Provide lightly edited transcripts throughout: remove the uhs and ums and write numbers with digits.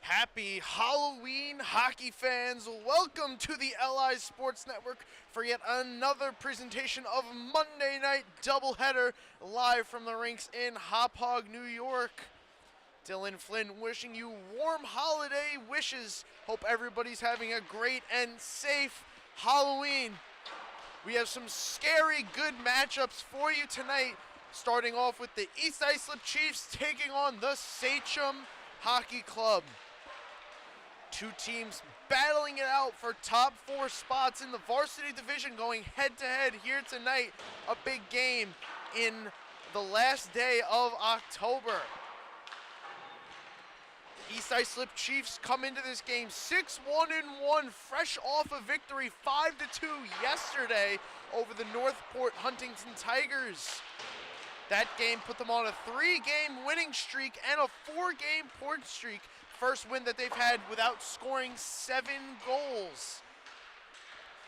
Happy Halloween, hockey fans. Welcome to the LI Sports Network for yet another presentation of Monday Night Doubleheader live from the rinks in Hop Hog, New York. Dylan Flynn wishing you warm holiday wishes. Hope everybody's having a great and safe Halloween. We have some scary good matchups for you tonight, starting off with the East Islip Chiefs taking on the Sachem Hockey Club. Two teams battling it out for top 4 spots in the varsity division, going head-to-head here tonight. A big game in the last day of October. The East Islip Chiefs come into this game 6-1-1, fresh off a victory 5-2 yesterday over the Northport Huntington Tigers. That game put them on a 3-game winning streak and a 4-game point streak. First win that they've had without scoring 7 goals.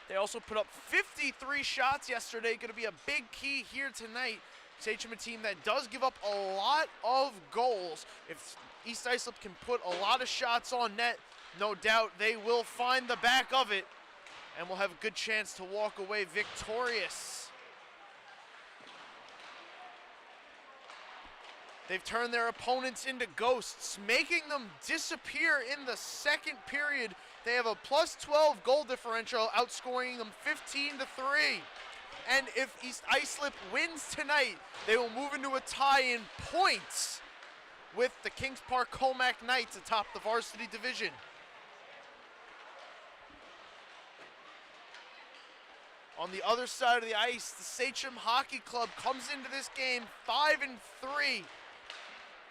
They also put up 53 shots yesterday, going to be a big key here tonight. Sachem, a team that does give up a lot of goals. If East Islip can put a lot of shots on net, no doubt they will find the back of it and will have a good chance to walk away victorious. They've turned their opponents into ghosts, making them disappear in the second period. They have a +12 goal differential, outscoring them 15-3. And if East Islip wins tonight, they will move into a tie in points with the Kings Park Comac Knights atop the varsity division. On the other side of the ice, the Sachem Hockey Club comes into this game 5-3.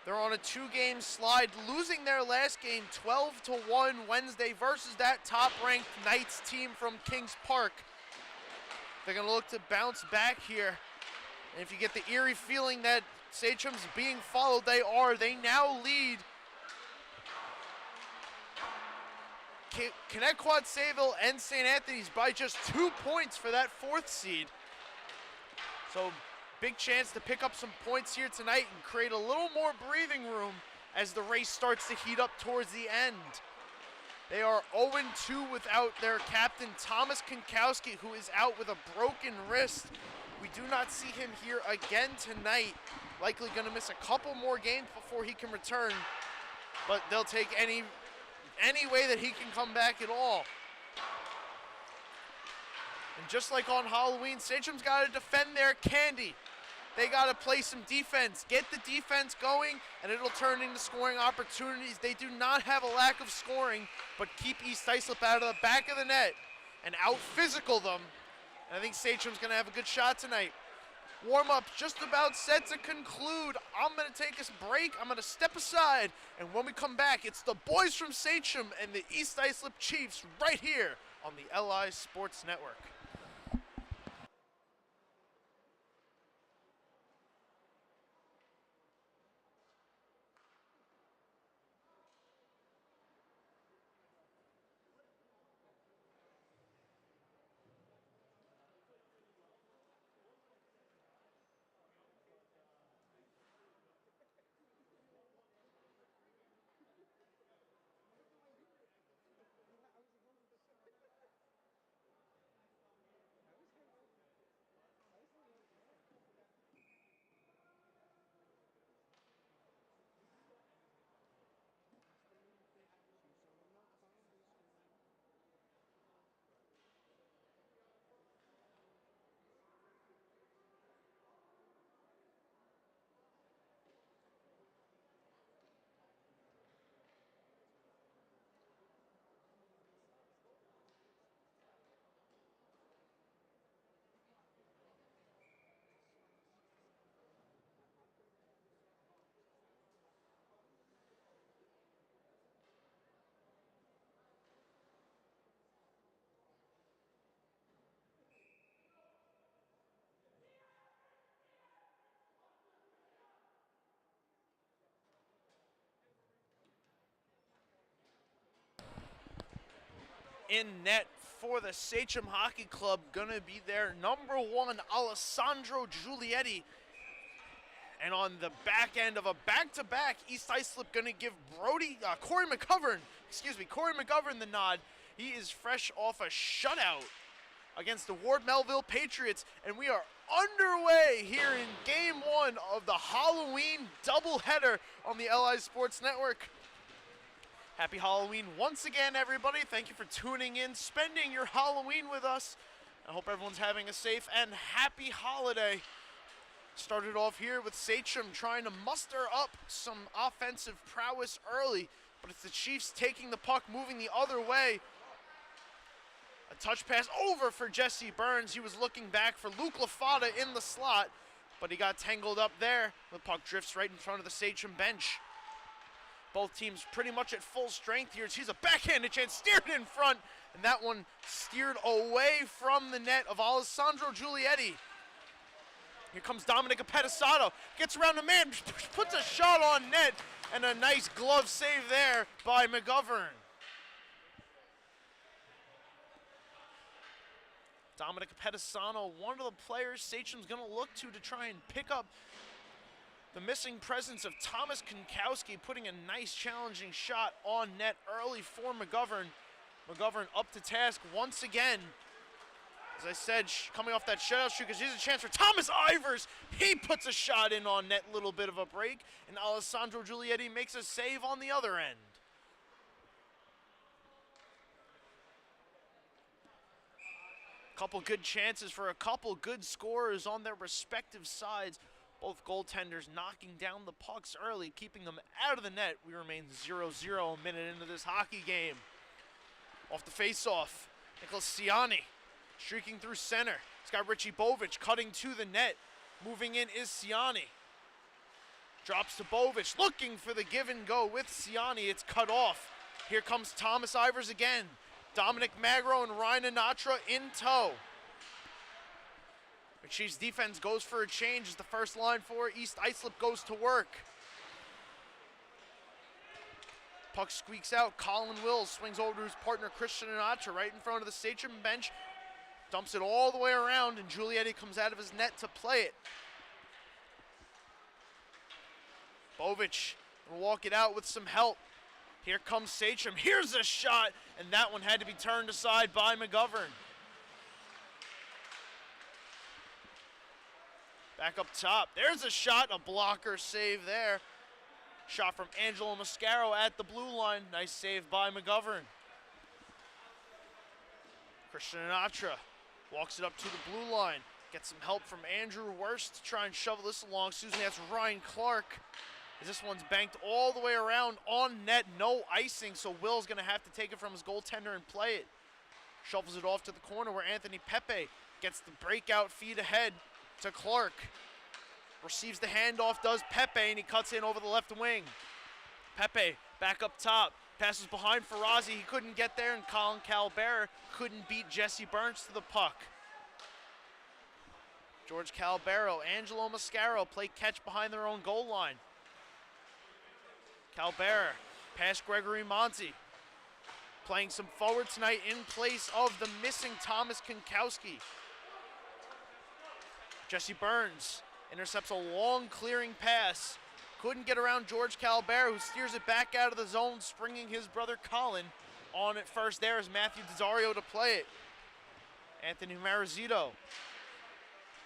They're on a 2-game slide, losing their last game 12-1 Wednesday versus that top-ranked Knights team from Kings Park. They're going to look to bounce back here. And if you get the eerie feeling that Sachem's being followed, they are. They now lead Connecticut, Sayville, and St. Anthony's by just 2 points for that 4th seed. So big chance to pick up some points here tonight and create a little more breathing room as the race starts to heat up towards the end. They are 0-2 without their captain, Thomas Konkowski, who is out with a broken wrist. We do not see him here again tonight. Likely going to miss a couple more games before he can return, but they'll take any way that he can come back at all. And just like on Halloween, Sachem's got to defend their candy. They got to play some defense, get the defense going, and it'll turn into scoring opportunities. They do not have a lack of scoring, but keep East Islip out of the back of the net and out-physical them. And I think Sachem's going to have a good shot tonight. Warm-up just about set to conclude. I'm going to take this break. I'm going to step aside, and when we come back, it's the boys from Sachem and the East Islip Chiefs right here on the LI Sports Network. In net for the Sachem Hockey Club, gonna be their number 1, Alessandro Giulietti. And on the back end of a back-to-back, East Islip going to give Corey McGovern the nod. He is fresh off a shutout against the Ward Melville Patriots, and we are underway here in Game 1 of the Halloween doubleheader on the LI Sports Network. Happy Halloween once again, everybody. Thank you for tuning in, spending your Halloween with us. I hope everyone's having a safe and happy holiday. Started off here with Sachem trying to muster up some offensive prowess early, but it's the Chiefs taking the puck, moving the other way. A touch pass over for Jesse Burns. He was looking back for Luke LaFada in the slot, but he got tangled up there. The puck drifts right in front of the Sachem bench. Both teams pretty much at full strength here. He's a backhanded chance, steered in front, and that one steered away from the net of Alessandro Giulietti. Here comes Dominic Appetisato, gets around the man, puts a shot on net, and a nice glove save there by McGovern. Dominic Appetisato, one of the players Sachem's going to look to try and pick up the missing presence of Thomas Konkowski, putting a nice challenging shot on net early for McGovern. McGovern up to task once again. As I said, coming off that shutout shoot, because here's a chance for Thomas Ivers. He puts a shot in on net, little bit of a break, and Alessandro Giulietti makes a save on the other end. Couple good chances for a couple good scorers on their respective sides. Both goaltenders knocking down the pucks early, keeping them out of the net. We remain 0-0 a minute into this hockey game. Off the face-off, Nicholas Ciani streaking through center. He's got Richie Bovich cutting to the net. Moving in is Ciani. Drops to Bovich, looking for the give and go with Ciani. It's cut off. Here comes Thomas Ivers again. Dominic Magro and Ryan Anatra in tow. The Chiefs defense goes for a change as the first line for East Islip goes to work. Puck squeaks out. Colin Wills swings over to his partner Christian Anatra right in front of the Sachem bench. Dumps it all the way around, and Giulietti comes out of his net to play it. Bovich will walk it out with some help. Here comes Sachem. Here's a shot, and that one had to be turned aside by McGovern. Back up top. There's a shot, a blocker save there. Shot from Angelo Mascaro at the blue line. Nice save by McGovern. Christian Anatra walks it up to the blue line. Gets some help from Andrew Wurst to try and shovel this along. Excuse me, that's Ryan Clark. This one's banked all the way around on net. No icing, so Will's going to have to take it from his goaltender and play it. Shovels it off to the corner where Anthony Pepe gets the breakout feed ahead to Clark. Receives the handoff, does Pepe, and he cuts in over the left wing. Pepe back up top. Passes behind Farazi. He couldn't get there, and Colin Calbera couldn't beat Jesse Burns to the puck. George Calbero, Angelo Mascaro play catch behind their own goal line. Calbera past Gregory Monti. Playing some forward tonight in place of the missing Thomas Konkowski. Jesse Burns intercepts a long clearing pass. Couldn't get around George Calbera, who steers it back out of the zone, springing his brother Colin on at first. There is Matthew Desario to play it. Anthony Marizito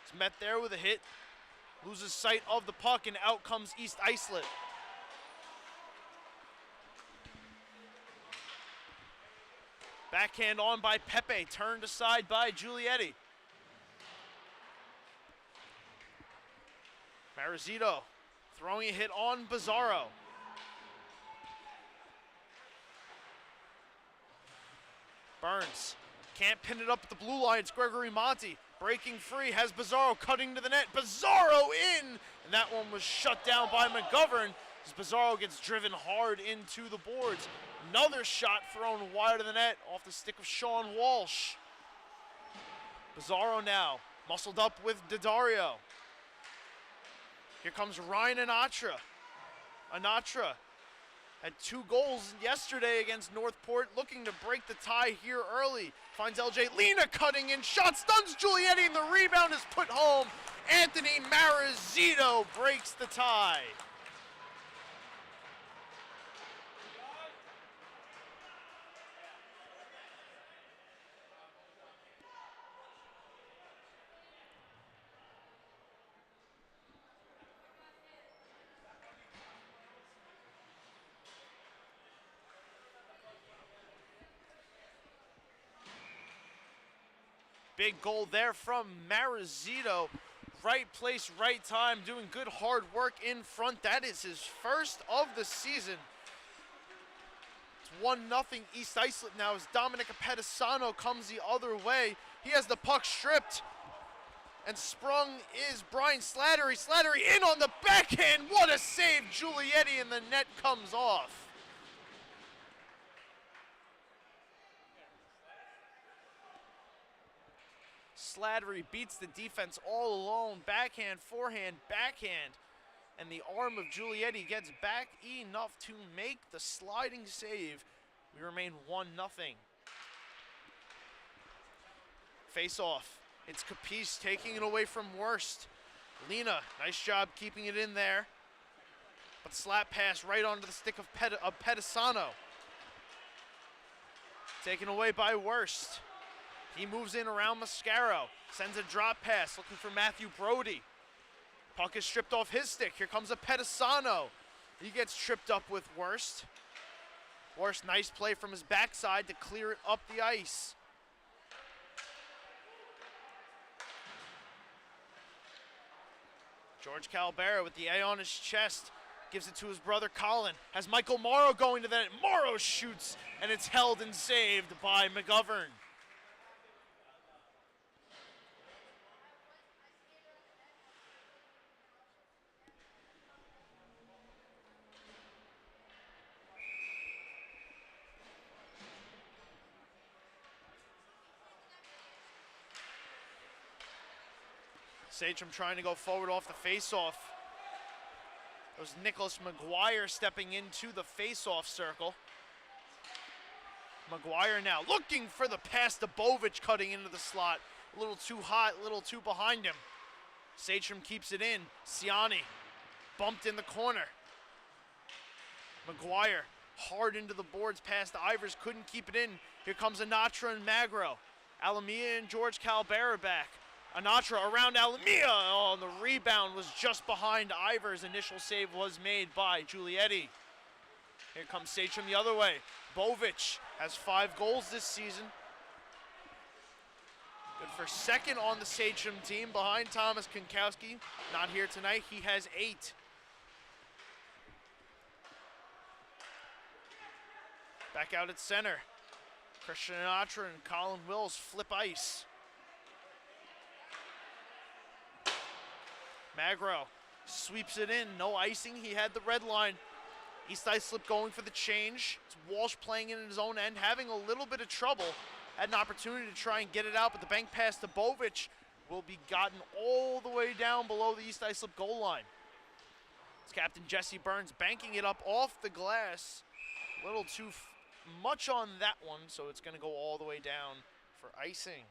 is met there with a hit. Loses sight of the puck, and out comes East Islip. Backhand on by Pepe, turned aside by Giulietti. Marizito throwing a hit on Bizarro. Burns can't pin it up at the blue line. It's Gregory Monti breaking free, has Bizarro cutting to the net. Bizarro in, and that one was shut down by McGovern as Bizarro gets driven hard into the boards. Another shot thrown wide of the net off the stick of Sean Walsh. Bizarro now muscled up with Dedario. Here comes Ryan Anatra. Anatra had 2 goals yesterday against Northport, looking to break the tie here early. Finds LJ Lena cutting in, shot stuns Giulietti, and the rebound is put home Anthony Marizito breaks the tie. Big goal there from Marizito. Right place, right time, doing good hard work in front. That is his first of the season. It's 1-0 East Islip now as Dominic Apettisano comes the other way. He has the puck stripped. And sprung is Brian Slattery. Slattery in on the backhand. What a save, Giulietti, and the net comes off. Slattery beats the defense all alone. Backhand, forehand, backhand. And the arm of Giulietti gets back enough to make the sliding save. We remain 1-0. Face off. It's Capice taking it away from Worst. Lena, nice job keeping it in there. But slap pass right onto the stick of Pettisano. Taken away by Worst. He moves in around Mascaro. Sends a drop pass looking for Matthew Brody. Puck is stripped off his stick. Here comes a Pettisano. He gets tripped up with Worst. Worst, nice play from his backside to clear it up the ice. George Calabera with the A on his chest. Gives it to his brother Colin. Has Michael Morrow going to the net. Morrow shoots, and it's held and saved by McGovern. Sachem trying to go forward off the face-off. It was Nicholas McGuire stepping into the face-off circle. McGuire now looking for the pass to Bovic, cutting into the slot. A little too hot, a little too behind him. Sachem keeps it in. Ciani bumped in the corner. McGuire hard into the boards past Ivers, couldn't keep it in. Here comes Anatra and Magro. Alamia and George Calabera back. Anatra around Alamia. Oh, and the rebound was just behind Ivers. Initial save was made by Giulietti. Here comes Sachem the other way. Bovic has 5 goals this season. Good for second on the Sachem team behind Thomas Konkowski. Not here tonight. He has 8. Back out at center. Christian Anatra and Colin Wills flip ice. Magro sweeps it in, no icing. He had the red line. East Islip going for the change. It's Walsh playing in his own end, having a little bit of trouble. Had an opportunity to try and get it out, but the bank pass to Bovic will be gotten all the way down below the East Islip goal line. It's Captain Jesse Burns banking it up off the glass. A little too much on that one, so it's going to go all the way down for icing.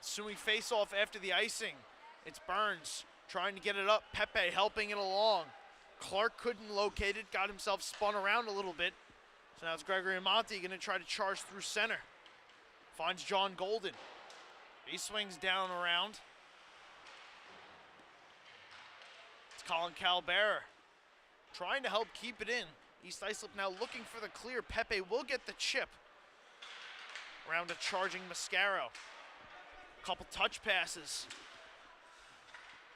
Ensuing face-off after the icing. It's Burns trying to get it up. Pepe helping it along. Clark couldn't locate it, got himself spun around a little bit. So now it's Gregory Amonte going to try to charge through center. Finds John Golden. He swings down around. It's Colin Calabera trying to help keep it in. East Islip now looking for the clear. Pepe will get the chip. Around a charging Mascaro. Couple touch passes.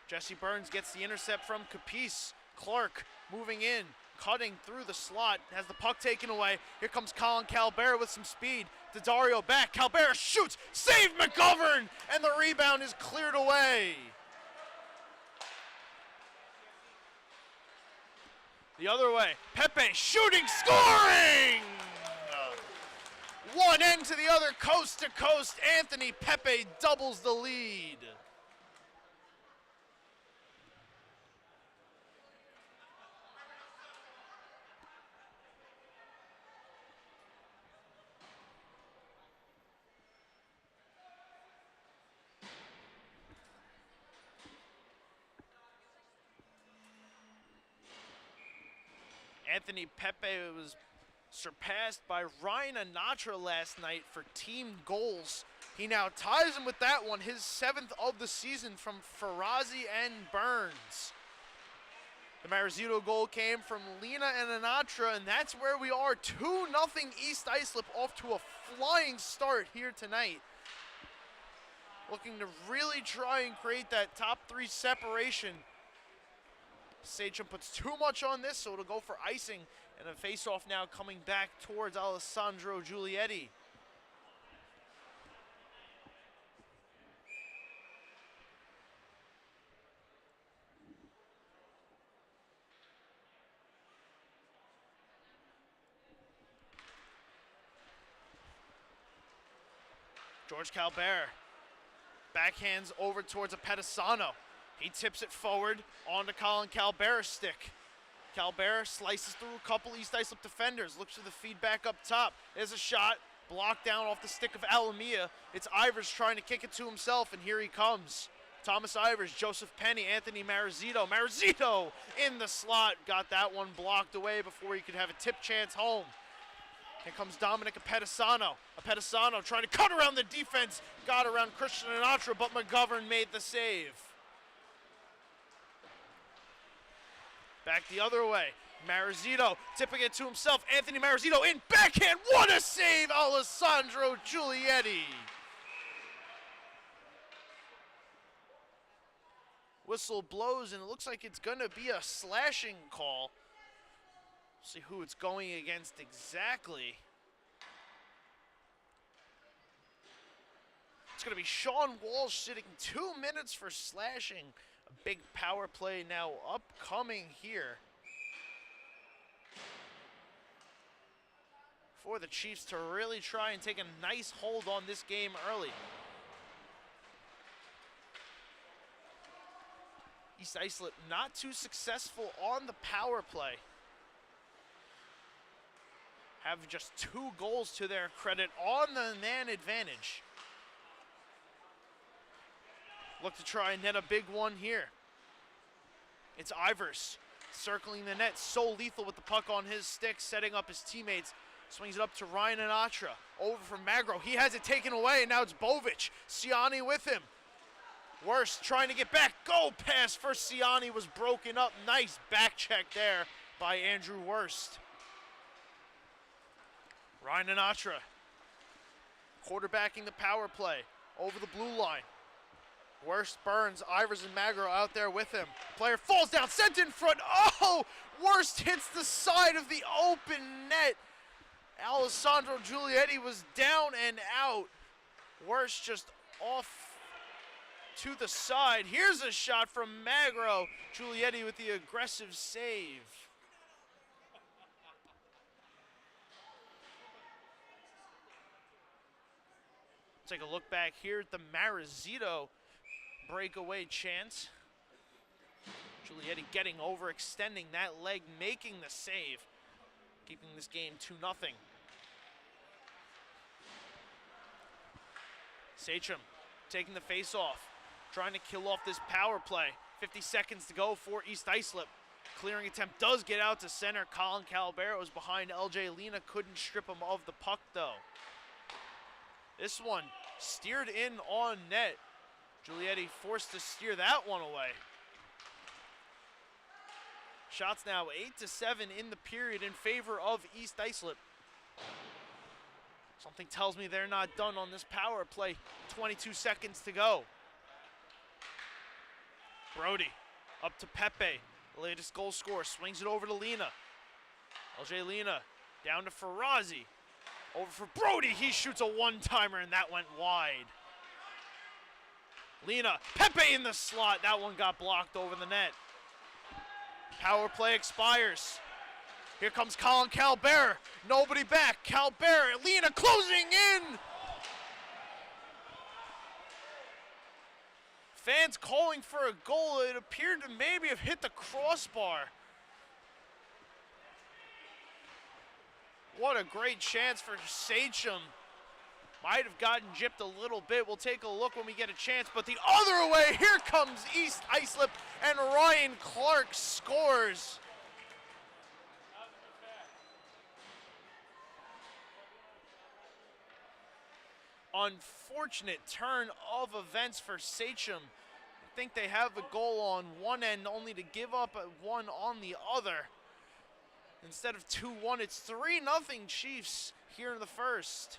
Jesse Burns gets the intercept from Capice. Clark moving in, cutting through the slot, has the puck taken away. Here comes Colin Calabera with some speed. Daddario back, Calabera shoots, save McGovern, and the rebound is cleared away. The other way, Pepe shooting, scoring! 1 and one to the other, coast to coast. Anthony Pepe doubles the lead. Anthony Pepe was surpassed by Ryan Anatra last night for team goals. He now ties him with that one, his 7th of the season from Farazi and Burns. The Marizito goal came from Lena and Anatra, and that's where we are. 2-0 East Islip, off to a flying start here tonight. Looking to really try and create that top 3 separation. Sachem puts too much on this, so it'll go for icing, and a face-off now coming back towards Alessandro Giulietti. George Calbert backhands over towards a Pedisano. He tips it forward onto Colin Calbert's stick. Calbert slices through a couple East Islip defenders, looks for the feedback up top. There's a shot, blocked down off the stick of Alamia. It's Ivers trying to kick it to himself, and here he comes. Thomas Ivers, Joseph Penny, Anthony Marizito. Marizito in the slot, got that one blocked away before he could have a tip chance home. Here comes Dominic Apedisano. Apedisano trying to cut around the defense, got around Christian Anatra, but McGovern made the save. Back the other way, Marizito tipping it to himself. Anthony Marizito in backhand, what a save, Alessandro Giulietti. Whistle blows, and it looks like it's gonna be a slashing call. See who it's going against exactly. It's gonna be Sean Walsh sitting 2 minutes for slashing. A big power play now upcoming here for the Chiefs to really try and take a nice hold on this game early. East Islip not too successful on the power play. Have just 2 goals to their credit on the man advantage. Look to try and net a big one here. It's Ivers circling the net, so lethal with the puck on his stick, setting up his teammates. Swings it up to Ryan Anatra, over from Magro. He has it taken away, and now it's Bovic. Ciani with him. Worst trying to get back. Goal pass for Ciani was broken up. Nice back check there by Andrew Worst. Ryan Anatra quarterbacking the power play over the blue line. Worst, Burns, Ivers, and Magro out there with him. Player falls down, sent in front. Oh! Worst hits the side of the open net. Alessandro Giulietti was down and out. Worst just off to the side. Here's a shot from Magro. Giulietti with the aggressive save. Take a look back here at the Marizito breakaway chance. Giulietti getting over, extending that leg, making the save, keeping this game 2-0. Sachem taking the face off, trying to kill off this power play. 50 seconds to go for East Islip. Clearing attempt does get out to center. Colin Calabero was behind LJ Lena, couldn't strip him of the puck though. This one steered in on net. Giulietti forced to steer that one away. Shots now 8-7 in the period in favor of East Islip. Something tells me they're not done on this power play. 22 seconds to go. Brody up to Pepe, the latest goal scorer, swings it over to Lena. LJ Lena down to Farazi. Over for Brody, he shoots a one-timer and that went wide. Lena, Pepe in the slot, that one got blocked over the net. Power play expires. Here comes Colin Calbert. Nobody back. Calbert, Lena closing in. Fans calling for a goal. It appeared to maybe have hit the crossbar. What a great chance for Sachem. Might have gotten gypped a little bit. We'll take a look when we get a chance. But the other way, here comes East Islip, and Ryan Clark scores. Unfortunate turn of events for Sachem. I think they have a goal on one end only to give up one on the other. Instead of 2-1, it's 3-0 Chiefs here in the first.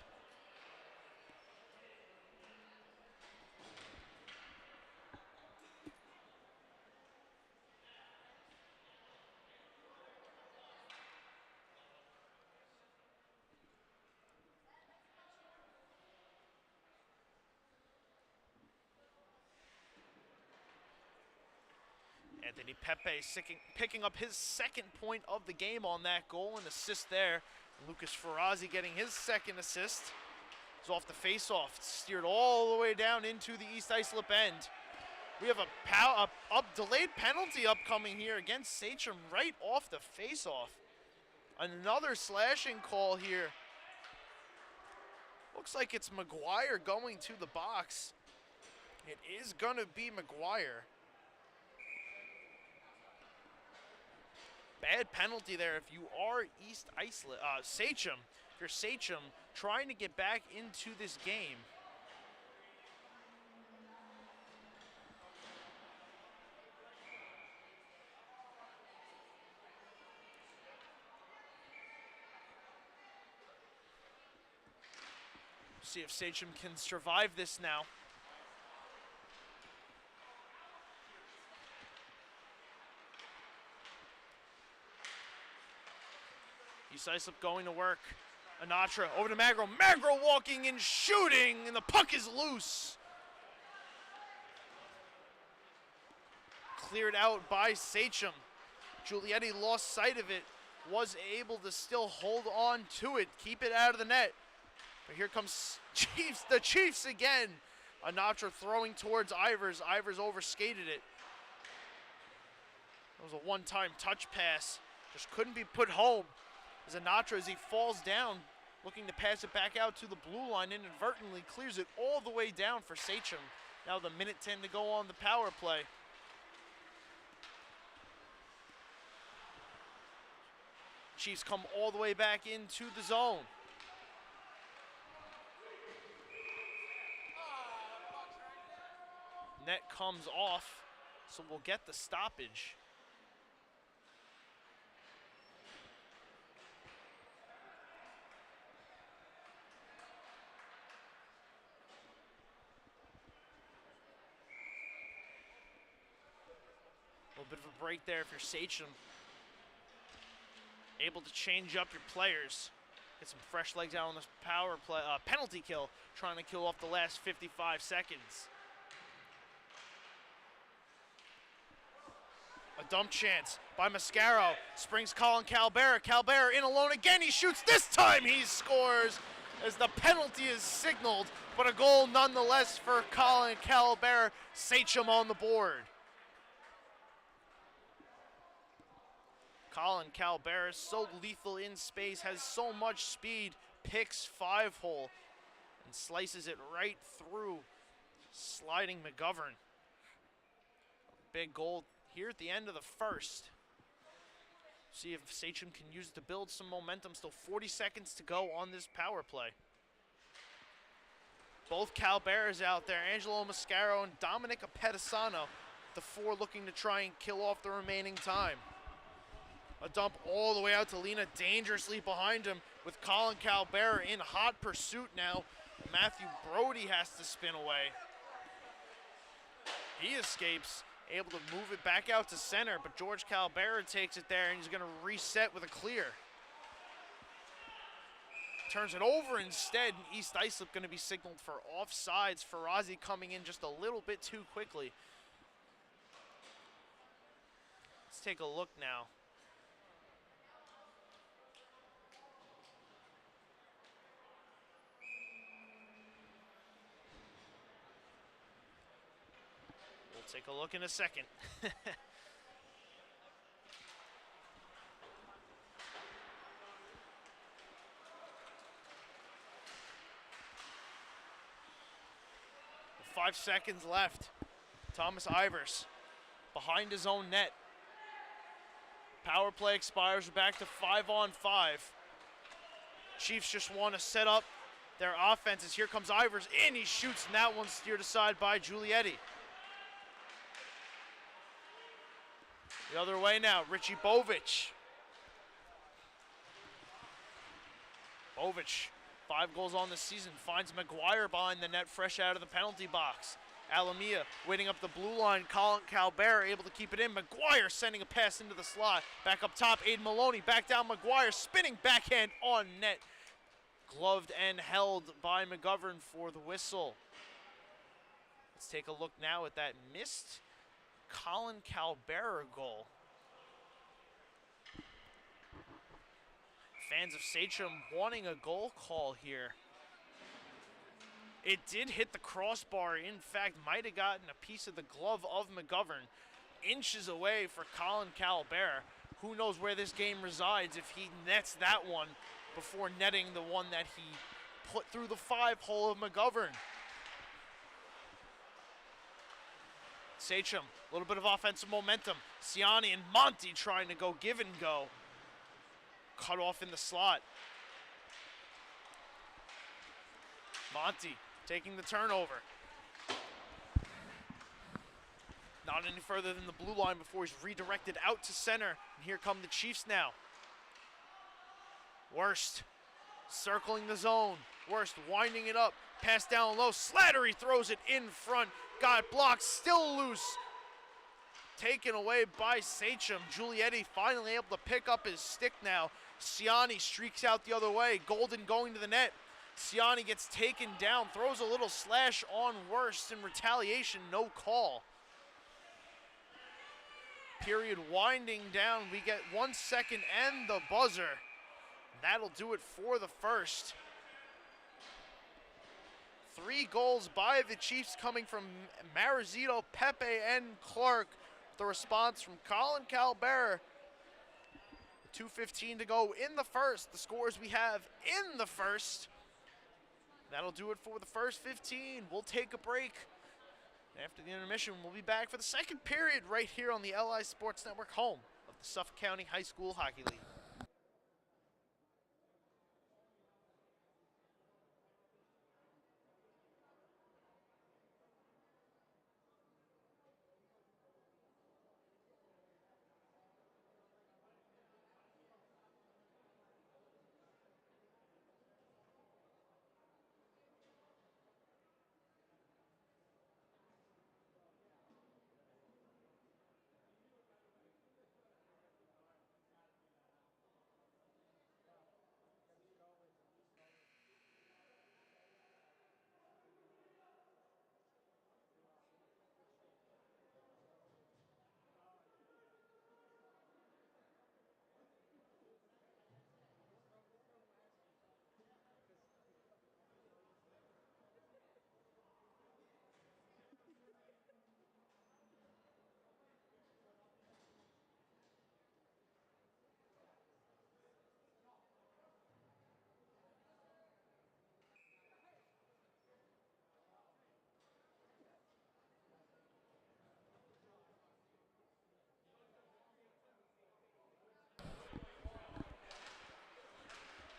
Anthony Pepe picking up his second point of the game on that goal, and assist there. Lucas Ferrazzi getting his second assist. It's off the face-off, steered all the way down into the East Islip end. We have a delayed penalty upcoming here against Sachem right off the face-off. Another slashing call here. Looks like it's McGuire going to the box. It is going to be McGuire. Bad penalty there if you are East Islip, Sachem. If you're Sachem, trying to get back into this game. See if Sachem can survive this now. East Islip going to work. Anatra over to Magro. Magro walking and shooting, and the puck is loose. Cleared out by Sachem. Giulietti lost sight of it. Was able to still hold on to it. Keep it out of the net. But here comes Chiefs, the Chiefs again. Anatra throwing towards Ivers. Ivers overskated it. It was a one-time touch pass. Just couldn't be put home. As Anatra, as he falls down, looking to pass it back out to the blue line, inadvertently clears it all the way down for Sachem. Now the minute 10 to go on the power play. Chiefs come all the way back into the zone. Net comes off, so we'll get the stoppage. A little bit of a break there if you're Sachem. Able to change up your players. Get some fresh legs out on this power play, penalty kill, trying to kill off the last 55 seconds. A dump chance by Mascaro. Springs Colin Calbert. Calbert in alone again. He shoots. This time he scores as the penalty is signaled, but a goal nonetheless for Colin Calbert. Sachem on the board. Colin Calbert is so lethal in space, has so much speed, picks 5-hole, and slices it right through sliding McGovern. Big goal here at the end of the first. See if Sachem can use it to build some momentum. Still 40 seconds to go on this power play. Both Calberts out there, Angelo Mascaro and Dominic Apettisano, the four looking to try and kill off the remaining time. A dump all the way out to Lena, dangerously behind him with Colin Calbert in hot pursuit now. Matthew Brody has to spin away. He escapes, able to move it back out to center, but George Calbert takes it there and he's gonna reset with a clear. Turns it over instead, and East Islip gonna be signaled for offsides. Ferrazzi coming in just a little bit too quickly. Let's take a look now. Take a look in a second. 5 seconds left. Thomas Ivers behind his own net. Power play expires. We're back to 5-on-5. Chiefs just want to set up their offenses. Here comes Ivers in. He shoots, and that one's steered aside by Giulietti. The other way now, Richie Bovich. Bovich, 5 goals on the season, finds McGuire behind the net, fresh out of the penalty box. Alamia waiting up the blue line. Colin Calbert able to keep it in. McGuire sending a pass into the slot. Back up top, Aiden Maloney. Back down, McGuire spinning backhand on net. Gloved and held by McGovern for the whistle. Let's take a look now at that missed Colin Calbert goal. Fans of Sachem wanting a goal call here. It did hit the crossbar. In fact, might have gotten a piece of the glove of McGovern. Inches away for Colin Calbert. Who knows where this game resides if he nets that one before netting the one that he put through the 5-hole of McGovern. Sachem, a little bit of offensive momentum. Ciani and Monty trying to go give and go. Cut off in the slot. Monty taking the turnover. Not any further than the blue line before he's redirected out to center. And here come the Chiefs now. Worst circling the zone. Worst winding it up. Pass down low. Slattery throws it in front. Got blocked. Still loose. Taken away by Sachem. Giulietti finally able to pick up his stick now. Ciani streaks out the other way. Golden going to the net. Ciani gets taken down. Throws a little slash on Worst in retaliation. No call. Period winding down. We get 1 second and the buzzer. That'll do it for the first. 3 goals by the Chiefs coming from Marizito, Pepe, and Clark. The response from Colin Calbert. 2:15 to go in the first. The scores we have in the first. That'll do it for the first 15. We'll take a break. After the intermission, we'll be back for the second period right here on the LI Sports Network, home of the Suffolk County High School Hockey League.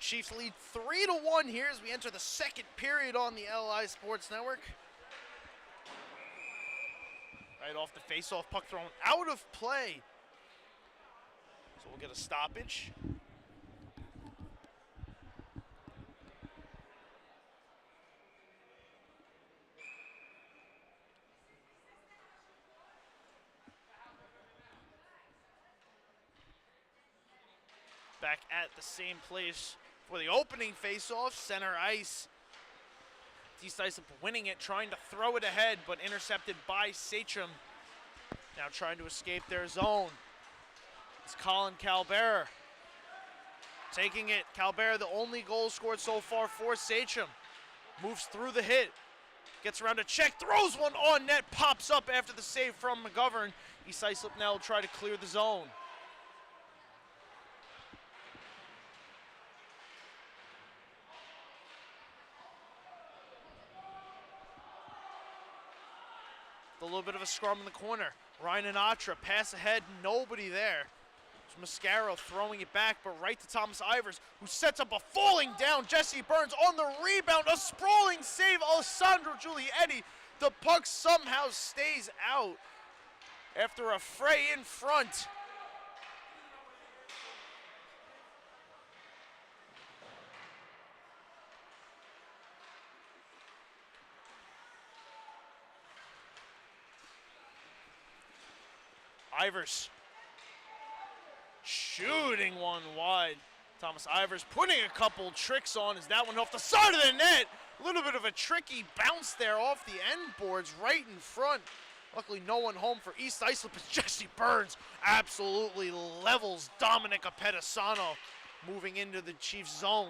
Chiefs lead 3-1 here as we enter the second period on the LI Sports Network. Right off the face-off, puck thrown out of play. So we'll get a stoppage. Back at the same place for the opening face-off, center ice. East Islip winning it, trying to throw it ahead, but intercepted by Sachem. Now trying to escape their zone. It's Colin Calbert taking it. Calbert, the only goal scored so far for Sachem. Moves through the hit. Gets around to check, throws one on net, pops up after the save from McGovern. East Islip now will try to clear the zone. A little bit of a scrum in the corner. Ryan Anatra, pass ahead, nobody there. It's Mascaro throwing it back, but right to Thomas Ivers, who sets up a falling down Jesse Burns on the rebound. A sprawling save, Alessandro Giulietti. The puck somehow stays out after a fray in front. Ivers shooting one wide. Thomas Ivers putting a couple tricks on as that one off the side of the net. A little bit of a tricky bounce there off the end boards right in front. Luckily no one home for East Islip as Jesse Burns absolutely levels Dominic Apedisano moving into the Chiefs zone.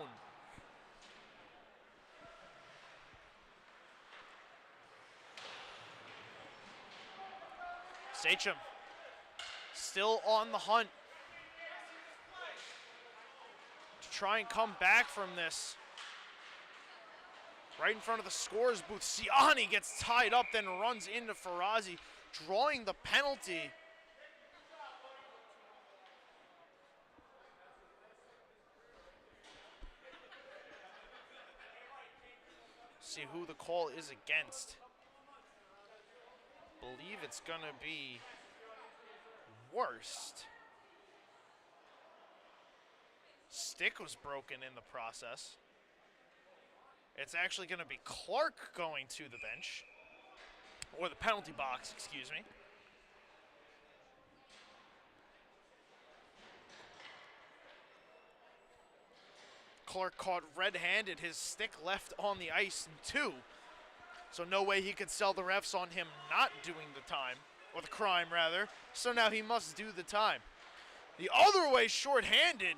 Sachem still on the hunt to try and come back from this. Right in front of the scorer's booth, Siani gets tied up, then runs into Farazi, drawing the penalty. See who the call is against. Believe it's gonna be Worst. Stick was broken in the process. It's actually going to be Clark going to the bench. Or the penalty box, excuse me. Clark caught red-handed, his stick left on the ice in 2. So no way he could sell the refs on him not doing the time. Or the crime, rather. So now he must do the time. The other way, short-handed.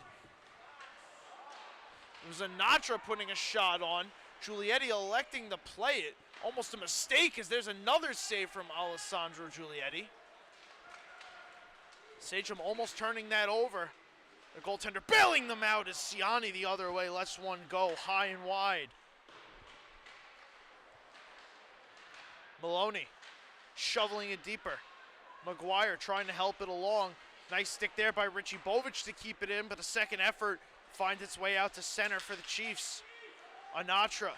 It was Anatra putting a shot on. Giulietti electing to play it. Almost a mistake as there's another save from Alessandro Giulietti. Sachem almost turning that over. The goaltender bailing them out as Siani the other way lets one go high and wide. Maloney shoveling it deeper. McGuire trying to help it along. Nice stick there by Richie Bovich to keep it in, but the second effort finds its way out to center for the Chiefs. Anatra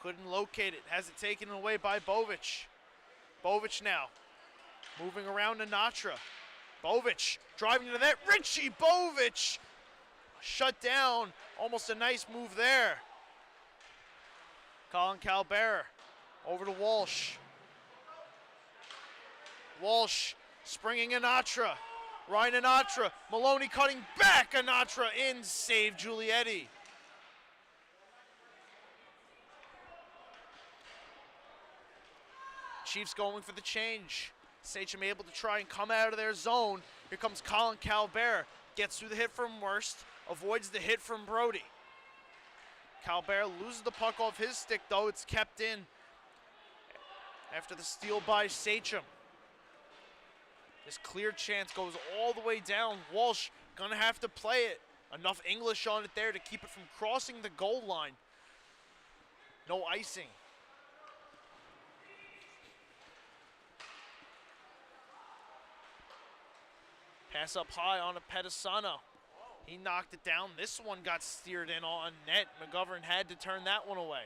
couldn't locate it. Has it taken away by Bovich. Bovich now moving around Anatra. Bovich driving to the net. Richie Bovich shut down. Almost a nice move there. Colin Calbera over to Walsh. Walsh springing Anatra. Ryan Anatra. Maloney cutting back. Anatra in. Save Giulietti. Chiefs going for the change. Sachem able to try and come out of their zone. Here comes Colin Calbera. Gets through the hit from Worst. Avoids the hit from Brody. Calbera loses the puck off his stick, though. It's kept in after the steal by Sachem. This clear chance goes all the way down. Walsh gonna have to play it. Enough English on it there to keep it from crossing the goal line. No icing. Pass up high on a Pedisano. He knocked it down. This one got steered in on net. McGovern had to turn that one away.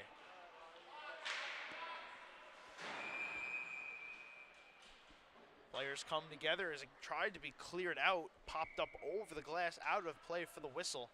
Players come together as it tried to be cleared out. Popped up over the glass, out of play for the whistle.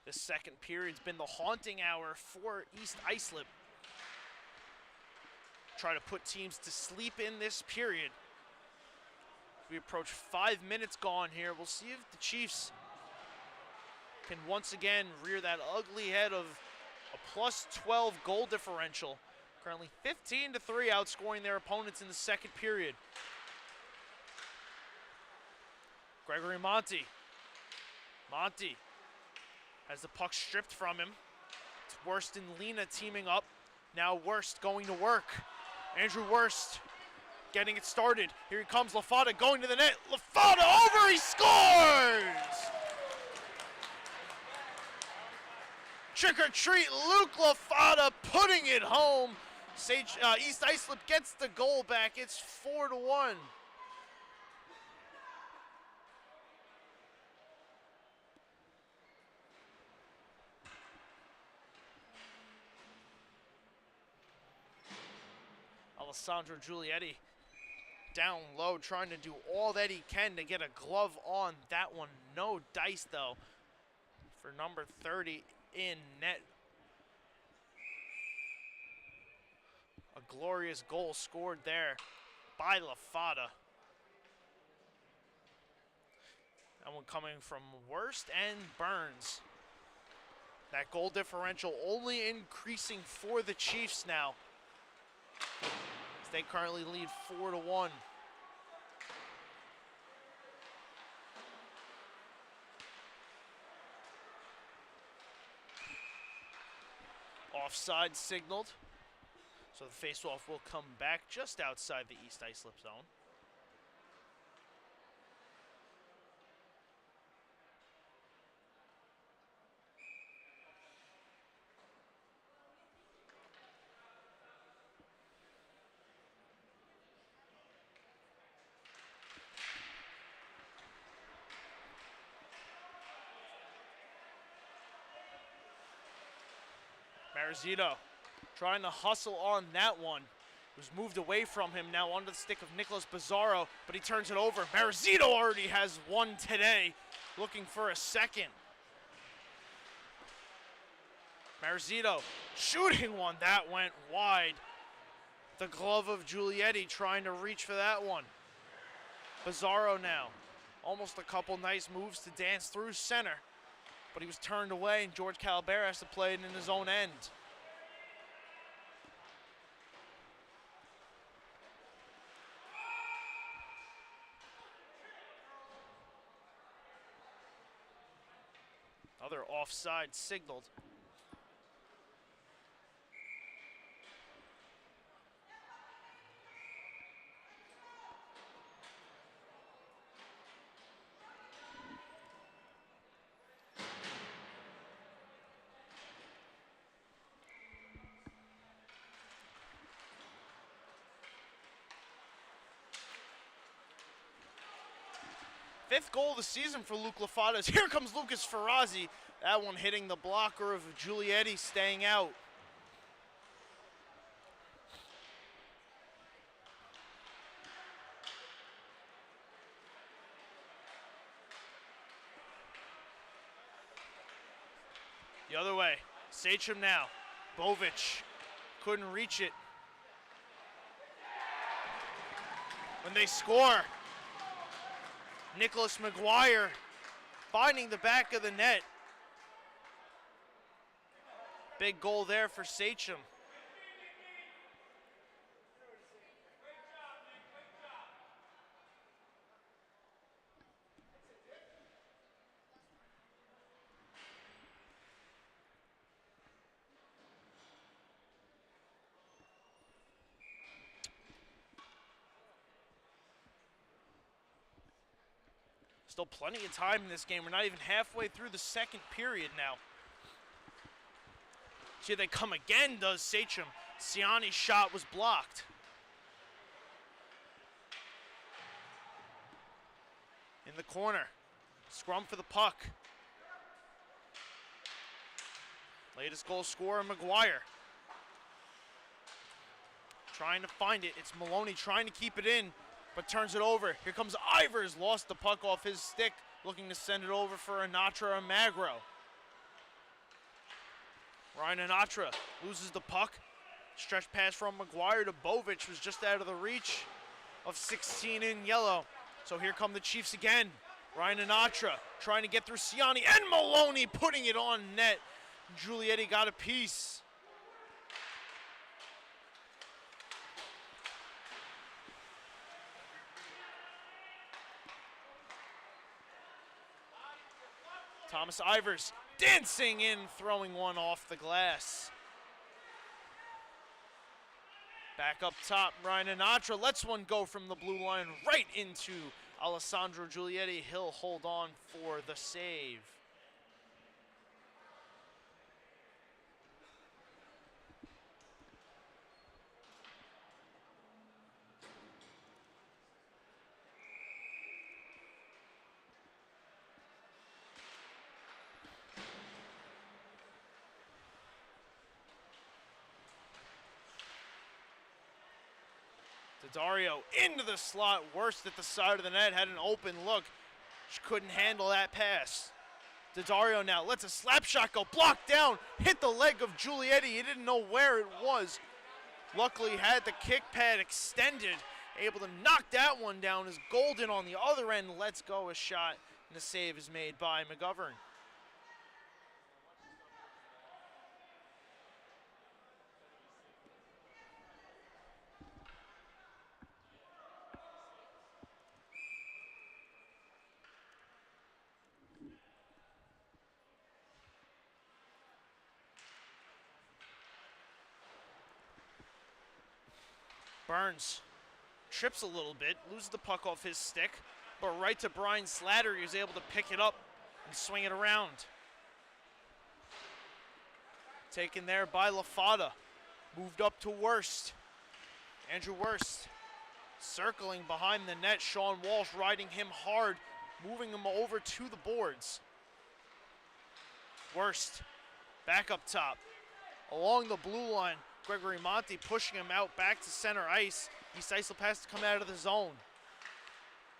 This second period's been the haunting hour for East Islip. Try to put teams to sleep in this period. We approach 5 minutes gone here. We'll see if the Chiefs can once again rear that ugly head of a +12 goal differential. Currently 15-3 outscoring their opponents in the second period. Gregory Monty. Monty has the puck stripped from him. It's Worst and Lena teaming up. Now Worst going to work. Andrew Worst getting it started. Here he comes, LaFada going to the net. LaFada over, he scores! Trick or treat, Luke LaFada putting it home. East Islip gets the goal back. It's 4-1. Alessandro Giulietti down low, trying to do all that he can to get a glove on that one. No dice, though, for number 30 in net. A glorious goal scored there by LaFada. That one coming from Worst and Burns. That goal differential only increasing for the Chiefs now, as they currently lead 4-1. Offside signaled, so the faceoff will come back just outside the East Islip zone. Marizito trying to hustle on that one. It was moved away from him, now onto the stick of Nicholas Bizzarro, but he turns it over. Marizito already has one today, looking for a second. Marizito shooting one, that went wide. The glove of Giulietti trying to reach for that one. Bizzarro now, almost a couple nice moves to dance through center, but he was turned away, and George Calabera has to play it in his own end. Another offside signaled. Fifth goal of the season for Luke LaFada. Here comes Lucas Ferrazzi. That one hitting the blocker of Giulietti, staying out. The other way, Sachem now. Bovic couldn't reach it. When they score, Nicholas McGuire finding the back of the net. Big goal there for Sachem. Still plenty of time in this game. We're not even halfway through the second period now. See, they come again, does Sachem. Ciani's shot was blocked. In the corner. Scrum for the puck. Latest goal scorer, McGuire. Trying to find it. It's Maloney trying to keep it in, but turns it over. Here comes Ivers, lost the puck off his stick, looking to send it over for Anatra and Magro. Ryan Anatra loses the puck. Stretch pass from McGuire to Bovic, was just out of the reach of 16 in yellow. So here come the Chiefs again. Ryan Anatra trying to get through Ciani, and Maloney putting it on net. Giulietti got a piece. Thomas Ivers dancing in, throwing one off the glass. Back up top, Ryan Anatra lets one go from the blue line right into Alessandro Giulietti. He'll hold on for the save. Dario into the slot, worst at the side of the net, had an open look. She couldn't handle that pass. Dario now lets a slap shot go, blocked down, hit the leg of Giulietti. He didn't know where it was. Luckily had the kick pad extended, able to knock that one down as Golden on the other end lets go a shot, and the save is made by McGovern. Burns trips a little bit, loses the puck off his stick, but right to Brian Slattery, who's able to pick it up and swing it around. Taken there by LaFada, moved up to Worst. Andrew Worst circling behind the net, Sean Walsh riding him hard, moving him over to the boards. Worst back up top, along the blue line. Gregory Monti pushing him out back to center ice. East Islip has to come out of the zone.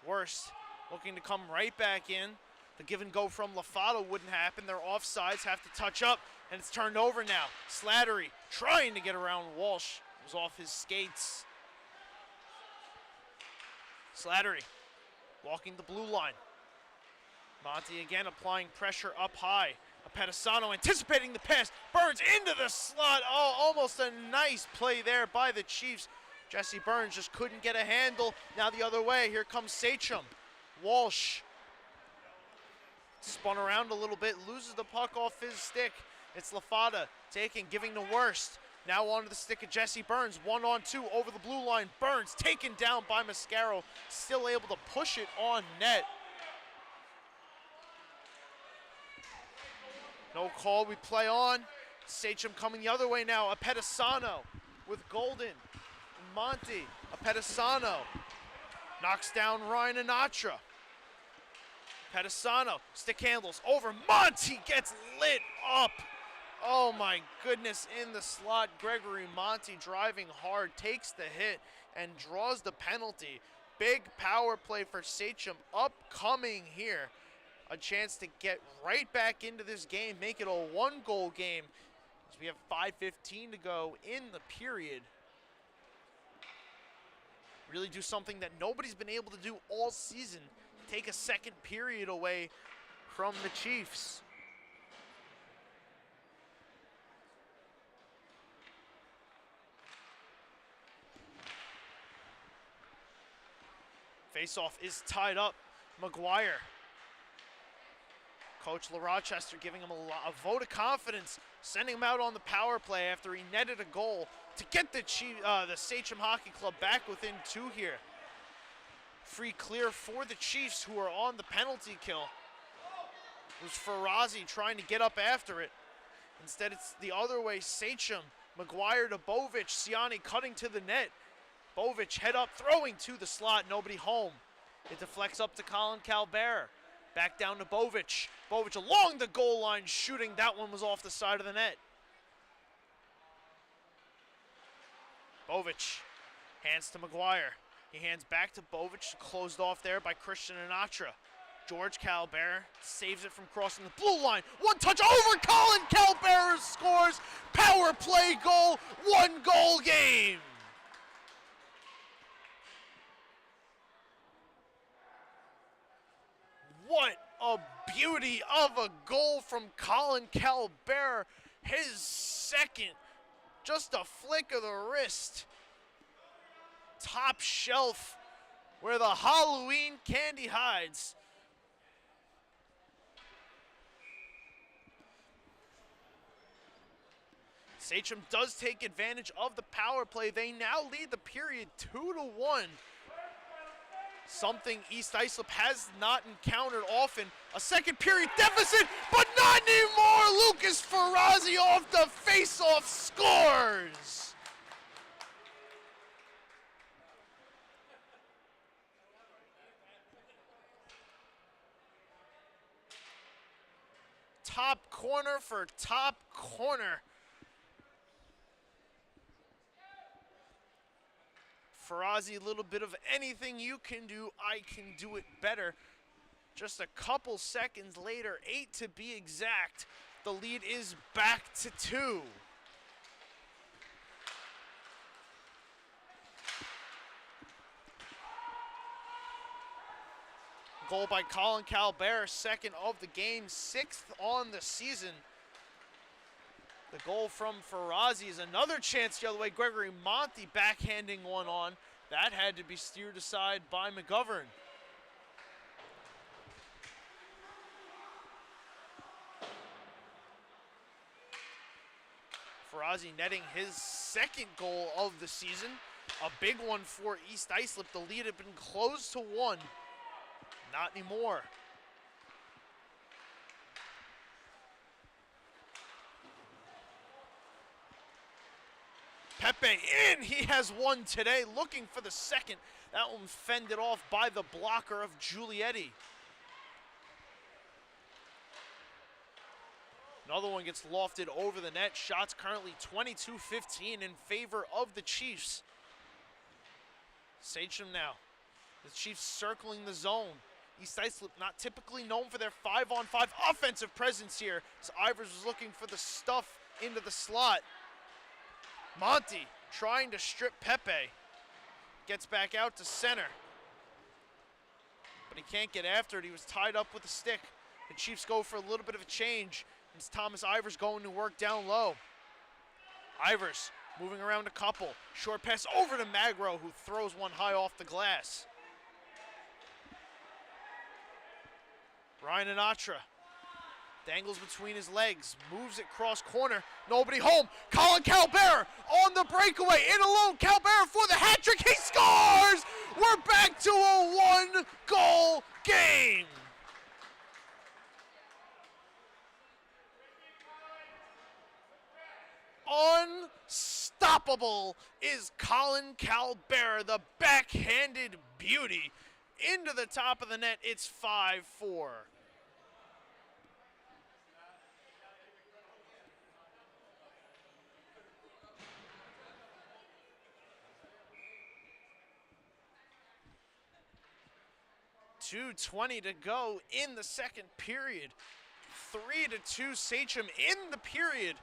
Worst looking to come right back in. The give and go from LaFada wouldn't happen. Their offsides have to touch up, and it's turned over now. Slattery trying to get around Walsh. It was off his skates. Slattery walking the blue line. Monti again applying pressure up high. Pedisano anticipating the pass, Burns into the slot. Oh, almost a nice play there by the Chiefs. Jesse Burns just couldn't get a handle. Now the other way, here comes Sachem. Walsh spun around a little bit, loses the puck off his stick. It's LaFada taking, giving the Worst. Now onto the stick of Jesse Burns, 1-on-2 over the blue line. Burns taken down by Mascaro, still able to push it on net. No call, we play on. Sachem coming the other way now. Pedisano with Golden. Monti, Pedisano knocks down Ryan Anatra. Pedisano, stick handles over. Monti gets lit up. Oh my goodness, in the slot. Gregory Monti driving hard, takes the hit and draws the penalty. Big power play for Sachem upcoming here. A chance to get right back into this game, make it a one-goal game as we have 5:15 to go in the period. Really do something that nobody's been able to do all season, take a second period away from the Chiefs. Face-off is tied up. McGuire. Coach LaRochester giving him a vote of confidence, sending him out on the power play after he netted a goal to get the Sachem Hockey Club back within 2 here. Free clear for the Chiefs, who are on the penalty kill. It was Ferrazzi trying to get up after it. Instead, it's the other way. Sachem, McGuire to Bovic, Siani cutting to the net. Bovic head up, throwing to the slot, nobody home. It deflects up to Colin Calbert. Back down to Bovic. Bovic along the goal line shooting. That one was off the side of the net. Bovic hands to McGuire. He hands back to Bovic, closed off there by Christian Anatra. George Calbert saves it from crossing the blue line. One touch over Colin Calbert scores. Power play goal, 1-goal game. What a beauty of a goal from Colin Calbert. His second, just a flick of the wrist. Top shelf where the Halloween candy hides. Sachem does take advantage of the power play. They now lead the period 2-1. Something East Islip has not encountered often. A second period deficit, but not anymore. Lucas Farazi off the face-off scores. Top corner for top corner. Farazi, a little bit of anything you can do, I can do it better. Just a couple seconds later, 8 to be exact, the lead is back to 2. Goal by Colin Calbert, second of the game, 6th on the season. The goal from Farazi is another chance the other way. Gregory Monty backhanding one on. That had to be steered aside by McGovern. Farazi netting his second goal of the season. A big one for East Islip. The lead had been closed to 1. Not anymore. Pepe in, he has one today, looking for the second. That one fended off by the blocker of Giulietti. Another one gets lofted over the net. Shots currently 22-15 in favor of the Chiefs. Sachem now. The Chiefs circling the zone. East Islip not typically known for their 5-on-5 offensive presence here. So Ivers was looking for the stuff into the slot. Monty trying to strip Pepe. Gets back out to center. But he can't get after it. He was tied up with a stick. The Chiefs go for a little bit of a change. It's Thomas Ivers going to work down low. Ivers moving around a couple. Short pass over to Magro, who throws one high off the glass. Ryan Anatra dangles between his legs, moves it cross corner, nobody home. Colin Calbert on the breakaway, in alone. Calbert for the hat trick, he scores! We're back to a 1-goal game. Unstoppable is Colin Calbert, the backhanded beauty. Into the top of the net, it's 5-4. .220 to go in the second period. 3-2 Sachem in the period.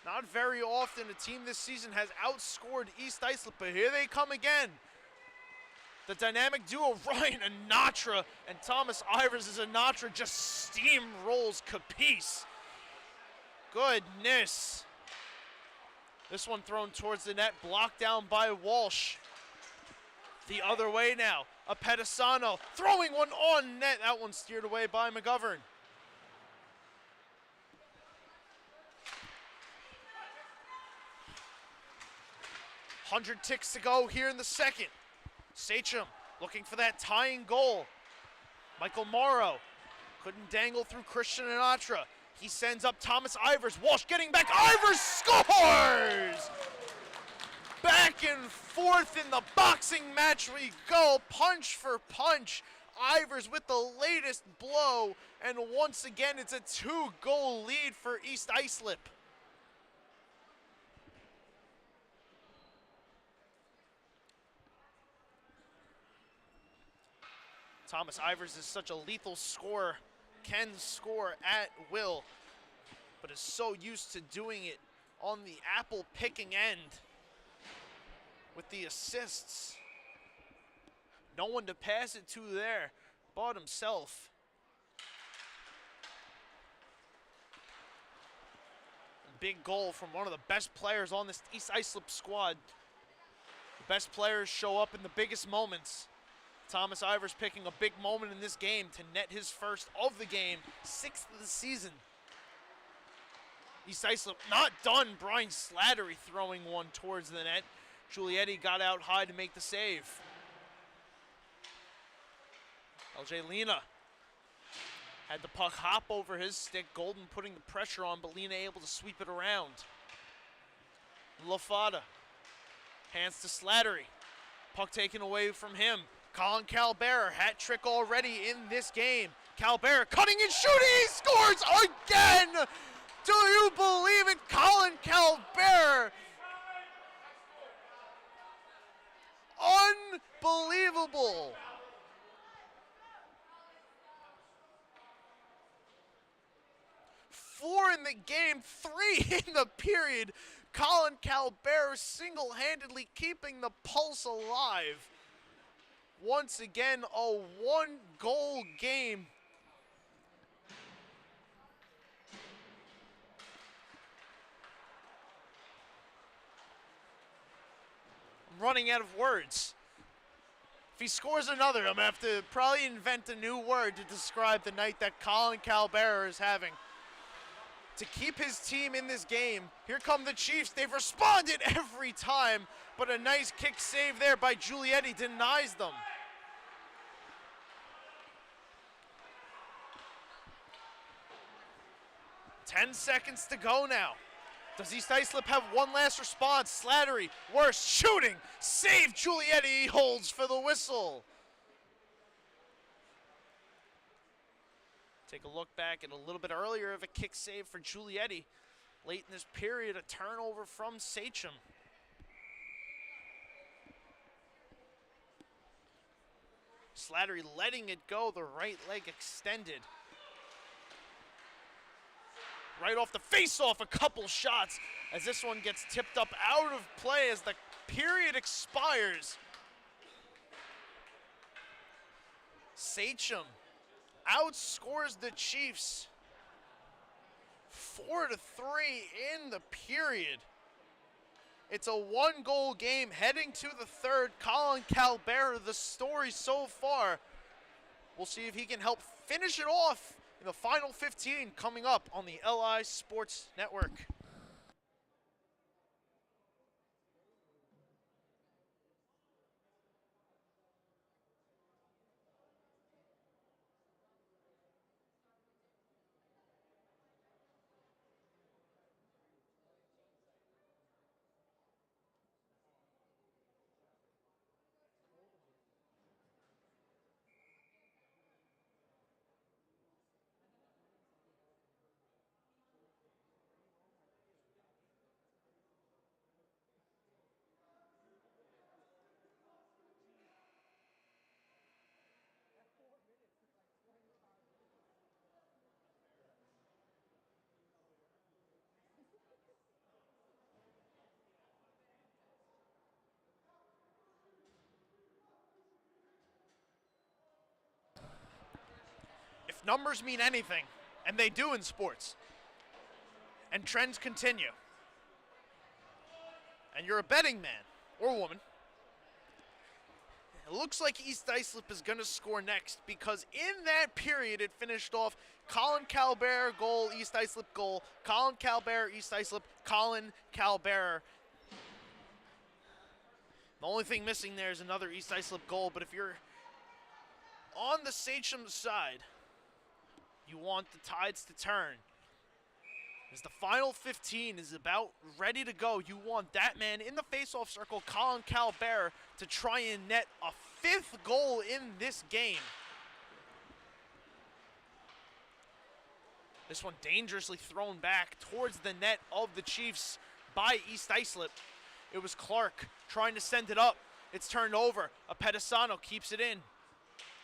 Not very often a team this season has outscored East Islip, but here they come again. The dynamic duo Ryan Anatra and Thomas Ivers as Anatra just steamrolls Capice. Goodness. This one thrown towards the net, blocked down by Walsh. The other way now, a Pedisano throwing one on net. That one steered away by McGovern. .100 ticks to go here in the second. Sachem looking for that tying goal. Michael Morrow couldn't dangle through Christian Anatra. He sends up Thomas Ivers. Walsh getting back. Ivers scores! Back and forth in the boxing match we go, punch for punch. Ivers with the latest blow, and once again it's a 2-goal lead for East Islip. Thomas Ivers is such a lethal scorer, can score at will, but is so used to doing it on the apple-picking end. With the assists. No one to pass it to there but himself. Big goal from one of the best players on this East Islip squad. The best players show up in the biggest moments. Thomas Ivers picking a big moment in this game to net his first of the game, 6th of the season. East Islip not done. Brian Slattery throwing one towards the net. Giulietti got out high to make the save. LJ Lena had the puck hop over his stick. Golden putting the pressure on, but Lena able to sweep it around. LaFada hands to Slattery. Puck taken away from him. Colin Calbera, hat trick already in this game. Calbera cutting and shooting, he scores again! Do you believe it? Colin Calbera. Unbelievable. Four in the game, 3 in the period. Colin Calbera single-handedly keeping the Pulse alive. Once again, a one-goal game. I'm running out of words. If he scores another, I'm going to have to probably invent a new word to describe the night that Colin Calbera is having. To keep his team in this game. Here come the Chiefs. They've responded every time, but a nice kick save there by Giulietti denies them. Ten seconds to go now. Does East Islip have one last response? Slattery, worse, shooting, save Giulietti, he holds for the whistle. Take a look back at a little bit earlier of a kick save for Giulietti. Late in this period, a turnover from Sachem. Slattery letting it go, the right leg extended. Right off the face-off, a couple shots as this one gets tipped up out of play as the period expires. Sachem outscores the Chiefs 4-3 in the period. It's a one-goal game heading to the third. Colin Calbera, the story so far. We'll see if he can help finish it off in the final 15 coming up on the LI Sports Network. If numbers mean anything, and they do in sports, and trends continue, and you're a betting man or woman, it looks like East Islip is going to score next because in that period it finished off Colin Calbera goal, East Islip goal, Colin Calbera, East Islip, Colin Calbera. The only thing missing there is another East Islip goal, but if you're on the Sachem side, you want the tides to turn. As the final 15 is about ready to go, you want that man in the face-off circle, Colin Calbera, to try and net a 5th goal in this game. This one dangerously thrown back towards the net of the Chiefs by East Islip. It was Clark trying to send it up. It's turned over. Apedisano keeps it in.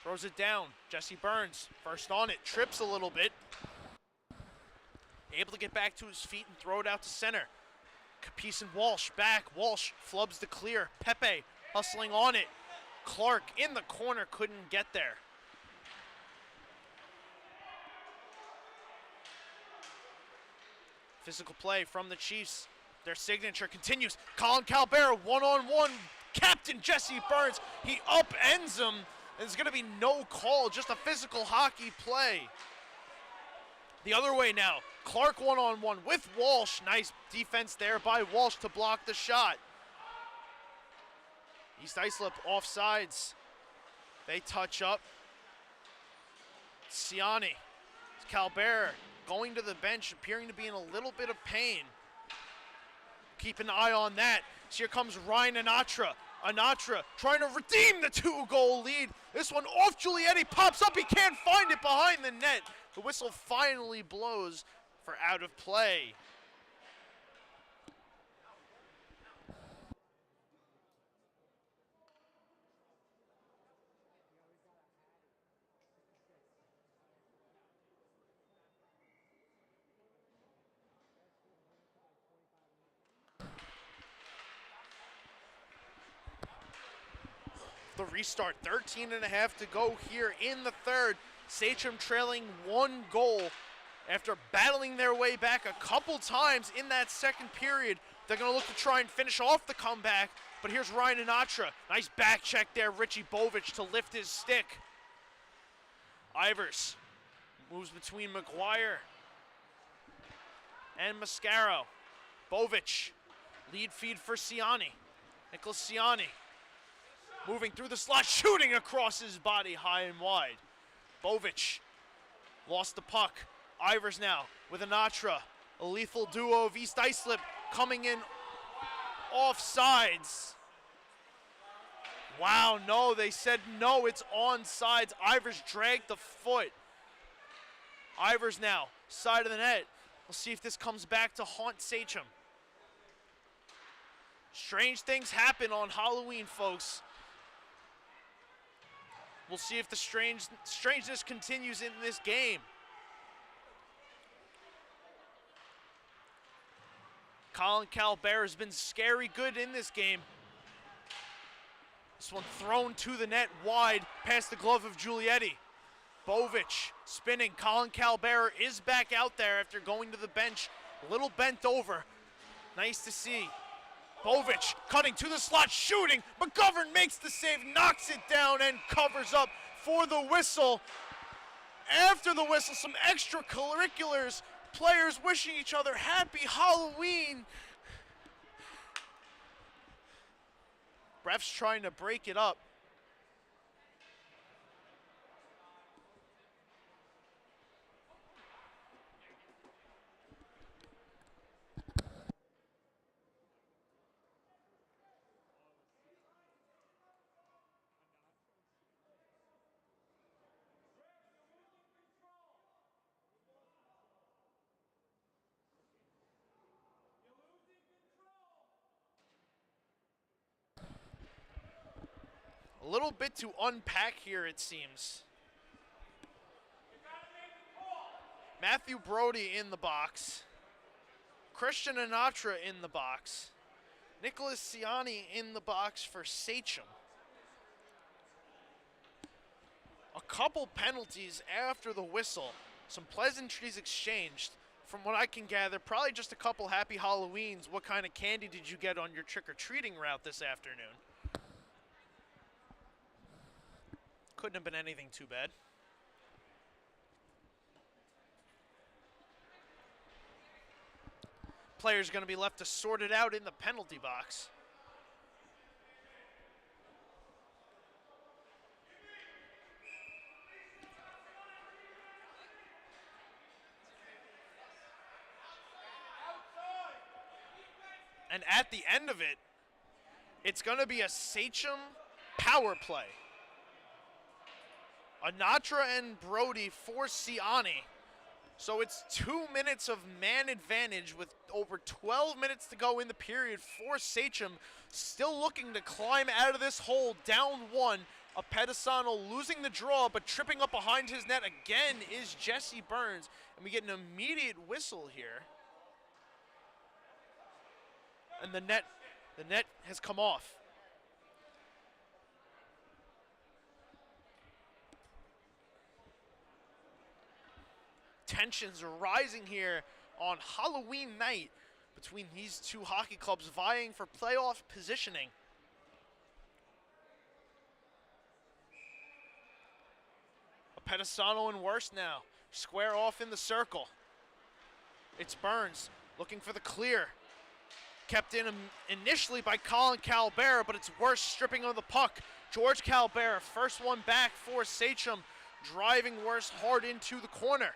Throws it down. Jesse Burns, first on it, trips a little bit. Able to get back to his feet and throw it out to center. Capice and Walsh back. Walsh flubs the clear. Pepe hustling on it. Clark in the corner, couldn't get there. Physical play from the Chiefs. Their signature continues. Colin Calbera, one-on-one. Captain Jesse Burns, he upends him. There's going to be no call, just a physical hockey play. The other way now. Clark one-on-one with Walsh. Nice defense there by Walsh to block the shot. East Islip offsides. They touch up. Siani. Calbert going to the bench, appearing to be in a little bit of pain. Keep an eye on that. So here comes Ryan Anatra. Anatra trying to redeem the 2-goal lead. This one off Giulietti, pops up, he can't find it behind the net. The whistle finally blows for out of play. The restart, 13 and a half to go here in the third. Sachem trailing 1 goal after battling their way back a couple times in that second period. They're going to look to try and finish off the comeback, but here's Ryan Anatra. Nice back check there, Richie Bovich to lift his stick. Ivers moves between McGuire and Mascaro. Bovich, lead feed for Siani. Nicholas Siani moving through the slot, shooting across his body high and wide. Bovich lost the puck. Ivers now with Anatra. A lethal duo of East Islip coming in offsides. Wow, no, they said no, it's onsides. Ivers dragged the foot. Ivers now, side of the net. We'll see if this comes back to haunt Sachem. Strange things happen on Halloween, folks. We'll see if the strangeness continues in this game. Colin Calbert has been scary good in this game. This one thrown to the net wide past the glove of Giulietti. Bovich spinning. Colin Calbert is back out there after going to the bench. A little bent over. Nice to see. Bovich cutting to the slot, shooting. McGovern makes the save, knocks it down, and covers up for the whistle. After the whistle, some extracurriculars. Players wishing each other happy Halloween. Refs trying to break it up. A little bit to unpack here, it seems. Matthew Brody in the box. Christian Anatra in the box. Nicholas Siani in the box for Sachem. A couple penalties after the whistle. Some pleasantries exchanged. From what I can gather, probably just a couple happy Halloweens. What kind of candy did you get on your trick-or-treating route this afternoon? Couldn't have been anything too bad. Players going to be left to sort it out in the penalty box. And at the end of it, it's going to be a Sachem power play. Anatra and Brody for Siani. So it's 2 minutes of man advantage with over 12 minutes to go in the period for Sachem. Still looking to climb out of this hole, down 1. Apedisano losing the draw, but tripping up behind his net again is Jesse Burns. And we get an immediate whistle here. And the net has come off. Tensions are rising here on Halloween night between these two hockey clubs vying for playoff positioning. Apedisano and worse now. Square off in the circle. It's Burns looking for the clear. Kept in initially by Colin Calbera, but it's worse stripping of the puck. George Calbera, first one back for Sachem, driving Worst hard into the corner.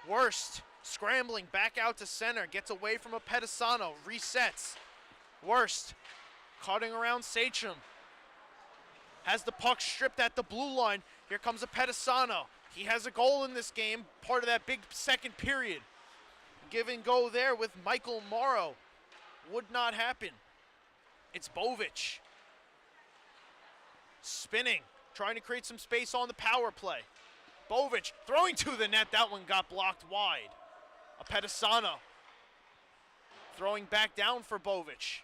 Worst scrambling back out to center, gets away from a Pedisano, resets. Worst cutting around Sachem. Has the puck stripped at the blue line. Here comes a Pedisano. He has a goal in this game, part of that big second period. Give and go there with Michael Morrow. Would not happen. It's Bovic. Spinning, trying to create some space on the power play. Bovic throwing to the net. That one got blocked wide. A Pedisano throwing back down for Bovic.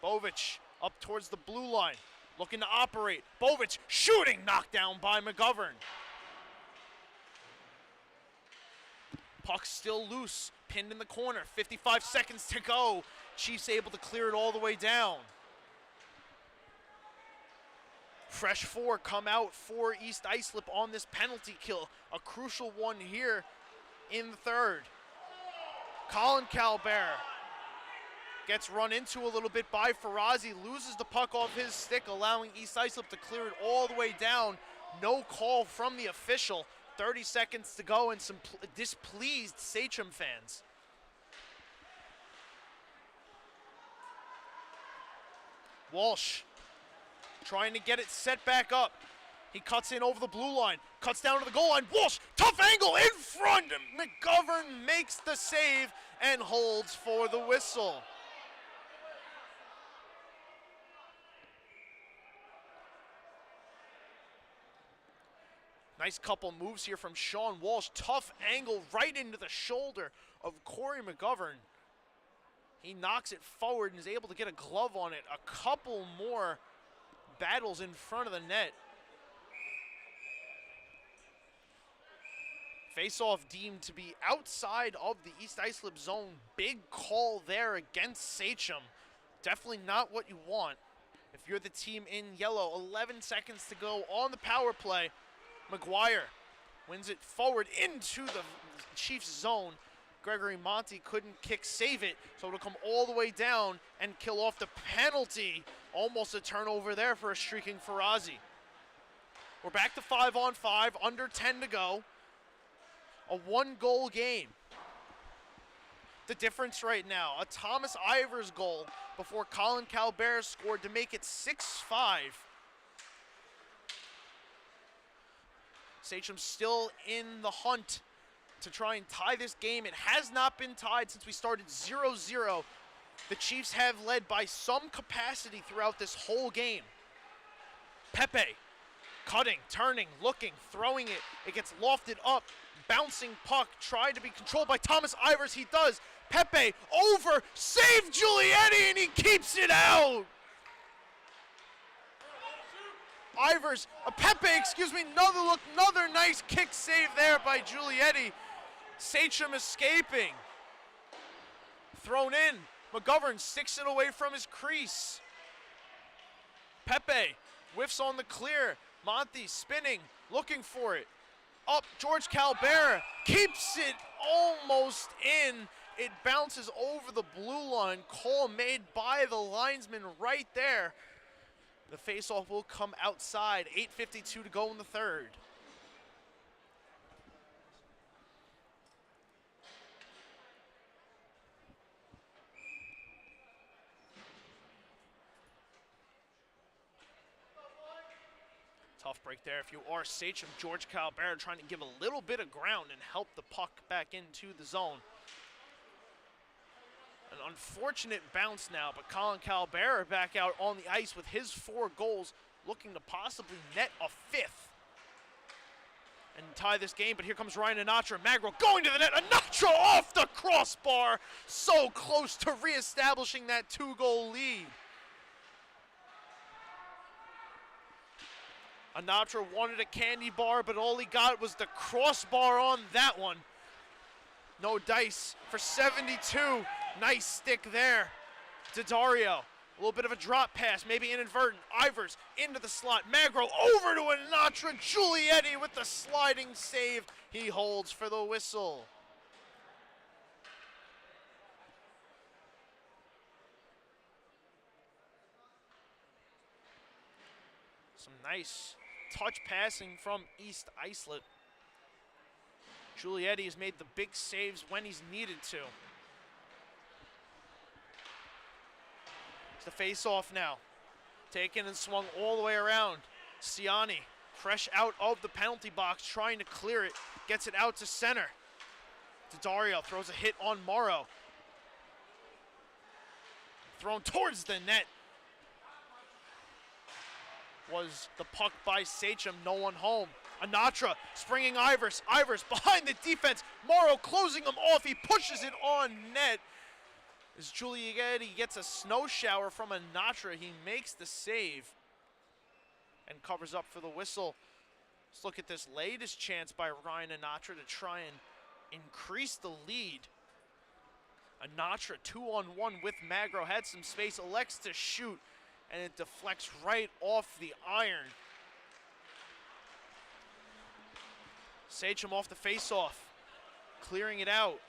Bovic up towards the blue line, looking to operate. Bovic shooting, knocked down by McGovern. Puck still loose, pinned in the corner. 55 seconds to go. Chiefs able to clear it all the way down. Fresh four come out for East Islip on this penalty kill. A crucial one here in the third. Colin Calbera gets run into a little bit by Farazi, loses the puck off his stick, allowing East Islip to clear it all the way down. No call from the official. 30 seconds to go and some displeased Sachem fans. Walsh trying to get it set back up. He cuts in over the blue line, cuts down to the goal line. Walsh, tough angle in front. McGovern makes the save and holds for the whistle. Nice couple moves here from Sean Walsh. Tough angle right into the shoulder of Corey McGovern. He knocks it forward and is able to get a glove on it. A couple more battles in front of the net. Face-off deemed to be outside of the East Islip zone. Big call there against Sachem. Definitely not what you want if you're the team in yellow. 11 seconds to go on the power play. McGuire wins it forward into the Chiefs zone. Gregory Monty couldn't save it, so it'll come all the way down and kill off the penalty. Almost a turnover there for a streaking Farazi. We're back to 5-on-5, under 10 to go. A one-goal game. The difference right now, a Thomas Ivers goal before Colin Calbera scored to make it 6-5. Sachem still in the hunt to try and tie this game. It has not been tied since we started 0-0. The Chiefs have led by some capacity throughout this whole game. Pepe, cutting, turning, looking, throwing it. It gets lofted up, bouncing puck, tried to be controlled by Thomas Ivers. He does. Pepe over, save Giulietti, and he keeps it out. Ivers, Pepe, excuse me, another nice kick save there by Giulietti. Sachem escaping. Thrown in. McGovern sticks it away from his crease. Pepe whiffs on the clear. Monty spinning, looking for it. Up, George Calbera keeps it almost in. It bounces over the blue line. Call made by the linesman right there. The faceoff will come outside. 8:52 to go in the third. Tough break there if you are Sachem. George Calbera trying to give a little bit of ground and help the puck back into the zone. An unfortunate bounce now, but Colin Calbera back out on the ice with his 4 goals, looking to possibly net a 5th and tie this game. But here comes Ryan Anatra. Magro going to the net. Anatra off the crossbar. So close to reestablishing that 2-goal lead. Anatra wanted a candy bar, but all he got was the crossbar on that one. No dice for 72. Nice stick there. Daddario A little bit of a drop pass, maybe inadvertent. Ivers into the slot. Magro over to Anatra. Giulietti with the sliding save. He holds for the whistle. Some nice touch passing from East Islip. Giulietti has made the big saves when he's needed to. It's the face-off now. Taken and swung all the way around. Ciani, fresh out of the penalty box, trying to clear it. Gets it out to center. Daddario throws a hit on Morrow. Thrown towards the net. Was the puck by Sachem, no one home. Anatra springing Ivers. Ivers behind the defense. Morrow closing him off. He pushes it on net. As Giulietti gets a snow shower from Anatra, he makes the save and covers up for the whistle. Let's look at this latest chance by Ryan Anatra to try and increase the lead. Anatra 2-on-1 with Magro, had some space, elects to shoot, and it deflects right off the iron. Sachem off the face-off, clearing it out.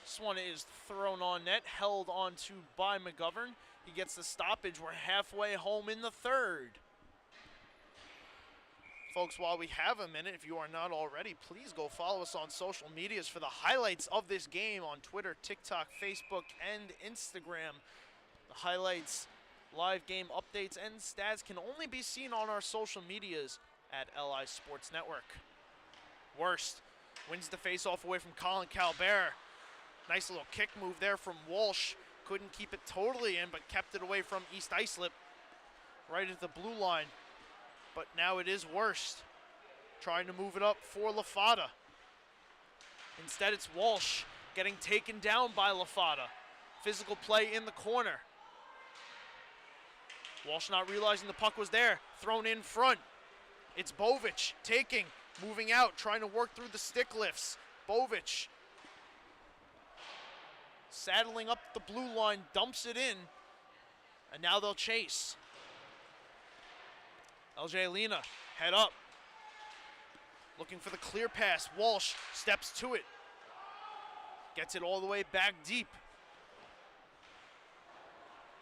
This one is thrown on net, held onto by McGovern. He gets the stoppage. We're halfway home in the third. Folks, while we have a minute, if you are not already, please go follow us on social medias for the highlights of this game on Twitter, TikTok, Facebook, and Instagram. The highlights, live game updates, and stats can only be seen on our social medias at LI Sports Network. Worst wins the faceoff away from Colin Calbert. Nice little kick move there from Walsh. Couldn't keep it totally in, but kept it away from East Islip. Right at the blue line. But now it is Worst. Trying to move it up for LaFada. Instead it's Walsh getting taken down by LaFada. Physical play in the corner. Walsh not realizing the puck was there. Thrown in front. It's Bovic taking, moving out, trying to work through the stick lifts. Bovic saddling up the blue line, dumps it in, and now they'll chase. LJ Lena, head up. Looking for the clear pass. Walsh steps to it. Gets it all the way back deep.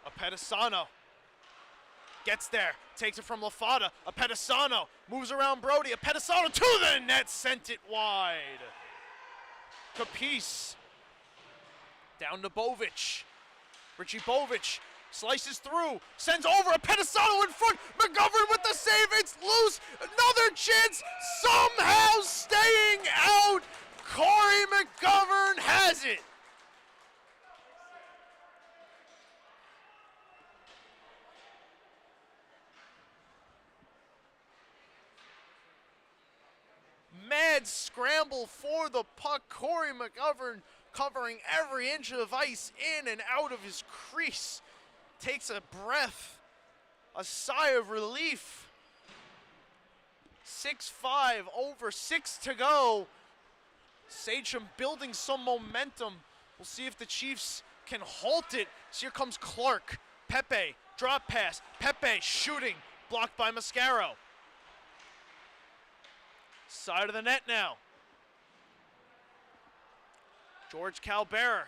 Apedisano gets there, takes it from LaFada. Apedisano moves around Brody. Apedisano to the net, sent it wide. Capice down to Bovic. Richie Bovic slices through, sends over. Apedisano in front. McGovern with the save. It's loose. Another chance. Somehow staying out. Corey McGovern has it. Mad scramble for the puck. Corey McGovern covering every inch of ice in and out of his crease. Takes a breath, a sigh of relief. 6-5, over 6 to go. Sachem building some momentum. We'll see if the Chiefs can halt it. So here comes Clark. Pepe, drop pass. Pepe shooting, blocked by Mascaro. Side of the net now. George Calbert.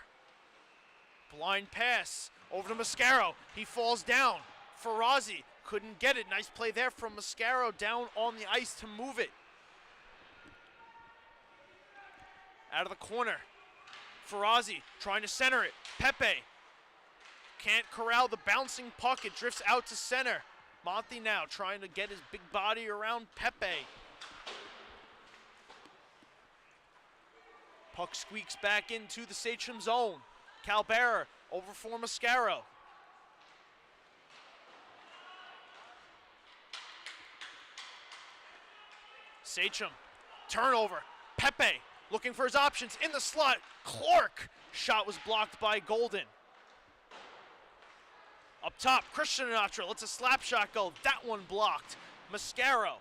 Blind pass over to Mascaro. He falls down. Ferrazzi couldn't get it. Nice play there from Mascaro down on the ice to move it. Out of the corner. Ferrazzi trying to center it. Pepe can't corral the bouncing puck. It drifts out to center. Monty now trying to get his big body around Pepe. Puck squeaks back into the Sachem zone. Calbert over for Mascaro. Sachem, turnover. Pepe looking for his options in the slot. Clark, shot was blocked by Golden. Up top, Christian Anatra lets a slap shot go. That one blocked. Mascaro.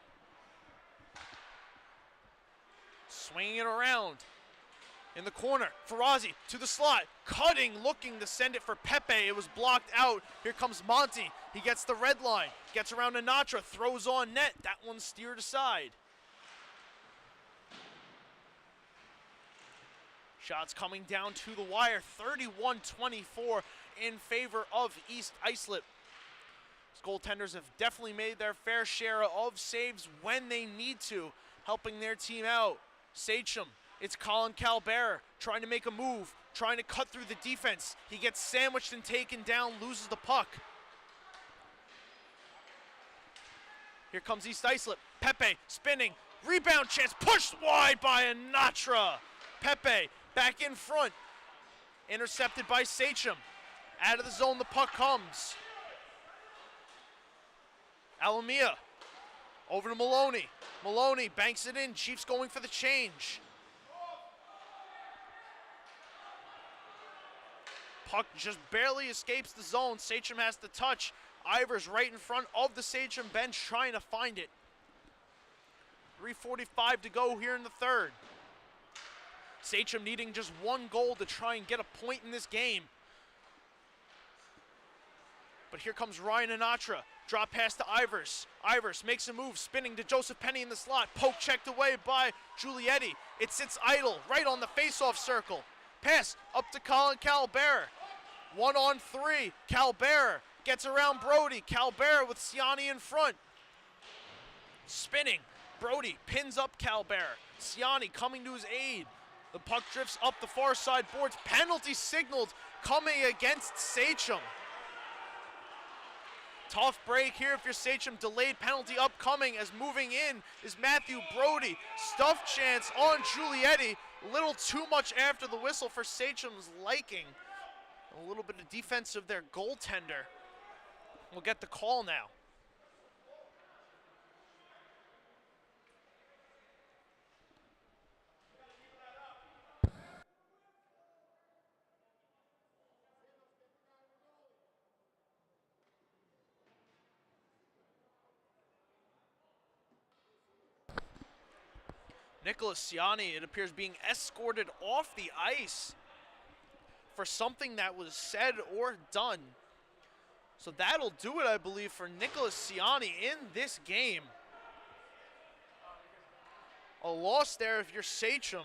Swinging it around. In the corner, Farazi to the slot, cutting, looking to send it for Pepe. It was blocked out. Here comes Monty. He gets the red line, gets around to Natra, throws on net. That one's steered aside. Shots coming down to the wire, 31-24 in favor of East Islip. These goaltenders have definitely made their fair share of saves when they need to, helping their team out. Sachem, it's Colin Calbert trying to make a move, trying to cut through the defense. He gets sandwiched and taken down, loses the puck. Here comes East Islip. Pepe spinning, rebound chance, pushed wide by Anatra. Pepe back in front, intercepted by Sachem. Out of the zone, the puck comes. Alamia over to Maloney. Maloney banks it in. Chiefs going for the change. Puck just barely escapes the zone. Sachem has to touch. Ivers right in front of the Sachem bench trying to find it. 3:45 to go here in the third. Sachem needing just one goal to try and get a point in this game. But here comes Ryan Anatra. Drop pass to Ivers. Ivers makes a move, spinning to Joseph Penny in the slot. Poke checked away by Giulietti. It sits idle right on the face-off circle. Pass up to Colin Calbert. 1-on-3. Calbert gets around Brody. Calbert with Ciani in front. Spinning. Brody pins up Calbert. Ciani coming to his aid. The puck drifts up the far side boards. Penalty signaled coming against Sachem. Tough break here if you're Sachem. Delayed penalty upcoming as moving in is Matthew Brody. Stuff chance on Giulietti. A little too much after the whistle for Sachem's liking. A little bit of defense of their goaltender. We'll get the call now. Nicholas Ciani, it appears, being escorted off the ice for something that was said or done. So that'll do it, I believe, for Nicholas Ciani in this game. A loss there if you're Sachem.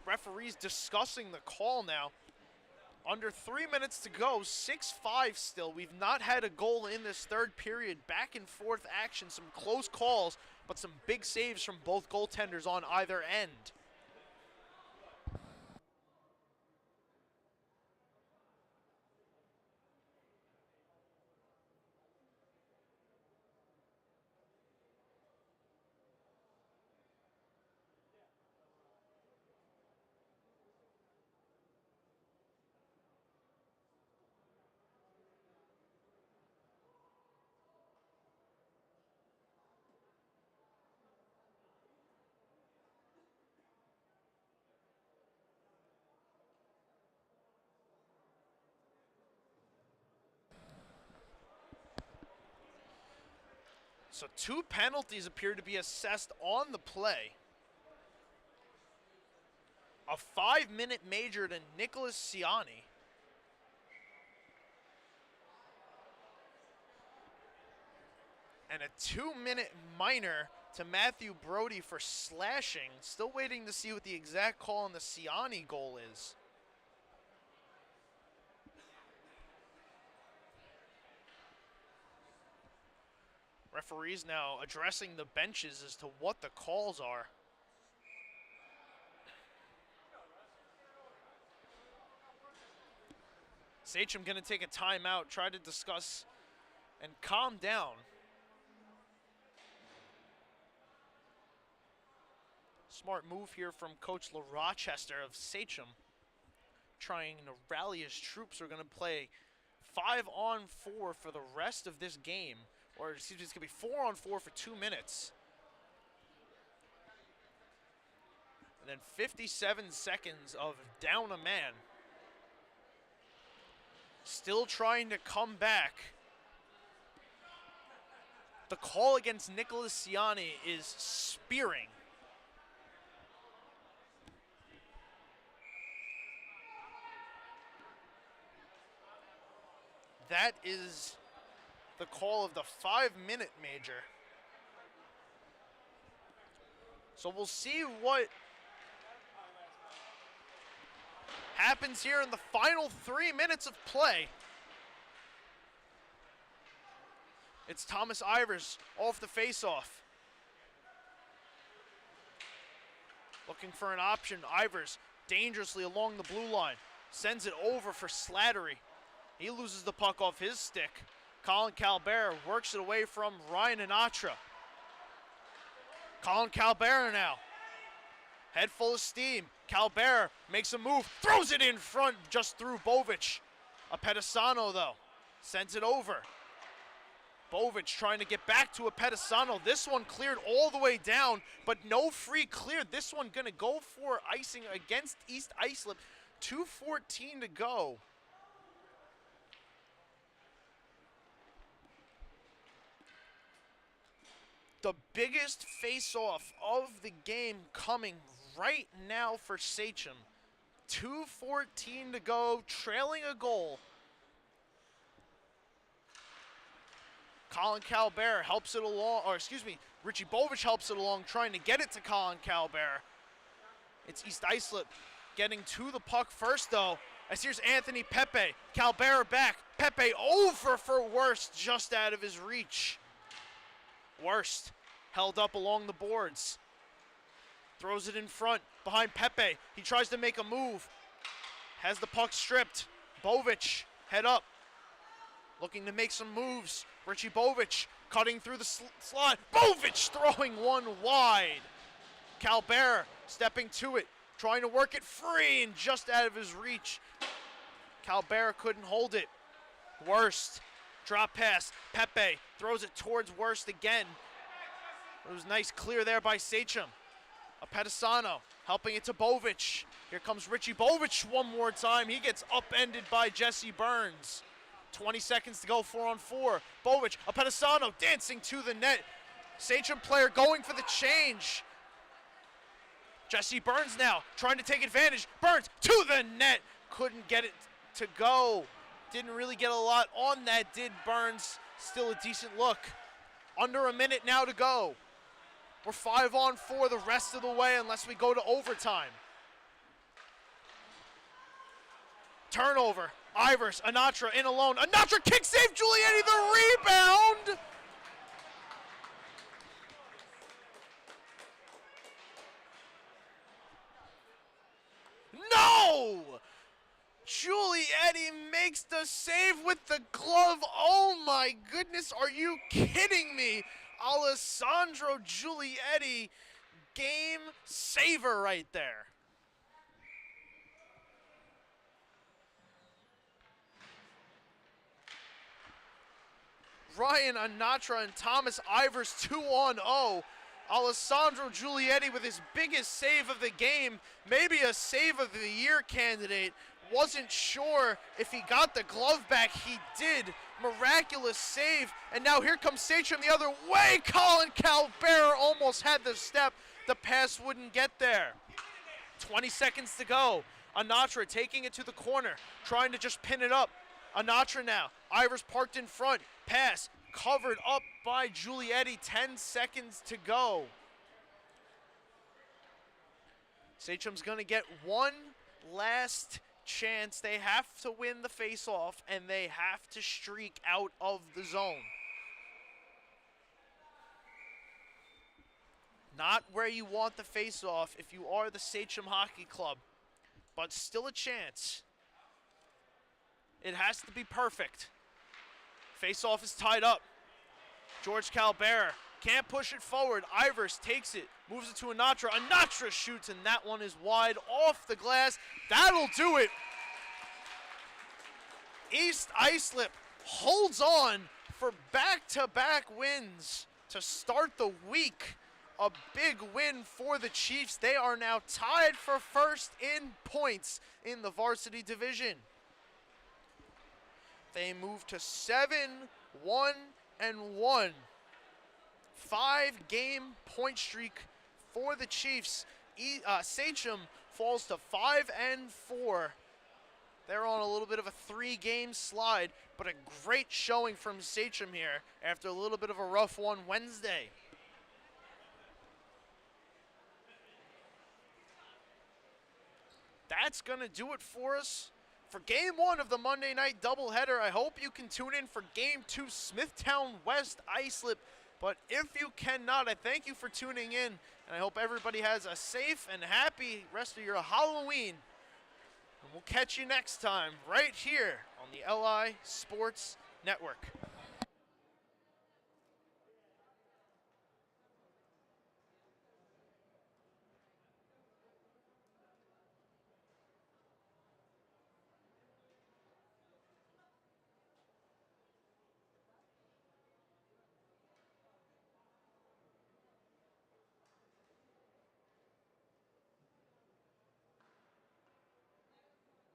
Referees discussing the call now. Under 3 minutes to go, 6-5 still. We've not had a goal in this third period. Back and forth action, some close calls, but some big saves from both goaltenders on either end. So 2 penalties appear to be assessed on the play. A 5-minute major to Nicholas Ciani. And a 2-minute minor to Matthew Brody for slashing. Still waiting to see what the exact call on the Ciani goal is. Referees now addressing the benches as to what the calls are. Sachem going to take a timeout, try to discuss and calm down. Smart move here from Coach LaRochester of Sachem, trying to rally his troops. We're going to play 5-on-4 for the rest of this game. Or excuse me, it's going to be 4-on-4 for 2 minutes. And then 57 seconds of down a man. Still trying to come back. the call against Nicholas Ciani is spearing. That is the call of the 5-minute major. So we'll see what happens here in the final 3 minutes of play. It's Thomas Ivers off the faceoff. Looking for an option. Ivers dangerously along the blue line. Sends it over for Slattery. He loses the puck off his stick. Colin Calbera works it away from Ryan Anatra. Colin Calbera now. Head full of steam. Calbera makes a move. Throws it in front just through Bovic. Apedisano, though, sends it over. Bovic trying to get back to Apedisano. This one cleared all the way down, but no free clear. This one going to go for icing against East Islip. 2:14 to go. The biggest face-off of the game coming right now for Sachem. 2:14 to go, trailing a goal. Colin Calbera helps it along, Richie Bovic helps it along, trying to get it to Colin Calbera. It's East Islip getting to the puck first, though, as here's Anthony Pepe. Calbera back, Pepe over for Worst, just out of his reach. Worst held up along the boards. Throws it in front behind Pepe. He tries to make a move. Has the puck stripped. Bovic, head up. Looking to make some moves. Richie Bovic cutting through the slot. Bovic throwing one wide. Calbera stepping to it. Trying to work it free and just out of his reach. Calbera couldn't hold it. Worst. Drop pass. Pepe throws it towards Worst again. It was nice clear there by Sachem. Apedisano helping it to Bovic. Here comes Richie Bovic one more time. He gets upended by Jesse Burns. 20 seconds to go, 4-on-4. Bovic, Apedisano dancing to the net. Sachem player going for the change. Jesse Burns now trying to take advantage. Burns to the net. Couldn't get it to go. Didn't really get a lot on that, did Burns. Still a decent look. Under a minute now to go. We're 5-on-4 the rest of the way unless we go to overtime. Turnover. Ivers, Anatra in alone. Anatra kick save, Giulietti the rebound. No! Giulietti makes the save with the glove. Oh my goodness, are you kidding me? Alessandro Giulietti, game saver right there. Ryan Anatra and Thomas Ivers 2-on-0. Alessandro Giulietti with his biggest save of the game, maybe a save of the year candidate. Wasn't sure if he got the glove back. He did. Miraculous save. And now here comes Sachem the other way. Colin Calbera almost had the step. The pass wouldn't get there. 20 seconds to go. Anatra taking it to the corner, trying to just pin it up. Anatra now. Ivers parked in front. Pass covered up by Giulietti. 10 seconds to go. Sachem's going to get one last chance. They have to win the face-off, and they have to streak out of the zone. Not where you want the face-off if you are the Sachem Hockey Club, but still a chance. It has to be perfect. Face-off is tied up. George Calbera can't push it forward. Ivers takes it, moves it to Anatra. Anatra shoots, and that one is wide off the glass. That'll do it. East Islip holds on for back-to-back wins to start the week. A big win for the Chiefs. They are now tied for first in points in the varsity division. They move to 7-1-1. 5-game point streak for the Chiefs. Sachem falls to 5-4. They're on a little bit of a 3-game slide, but a great showing from Sachem here after a little bit of a rough one Wednesday. That's going to do it for us for Game 1 of the Monday night doubleheader. I hope you can tune in for Game 2, Smithtown West Islip. But if you cannot, I thank you for tuning in, and I hope everybody has a safe and happy rest of your Halloween. And we'll catch you next time right here on the LI Sports Network.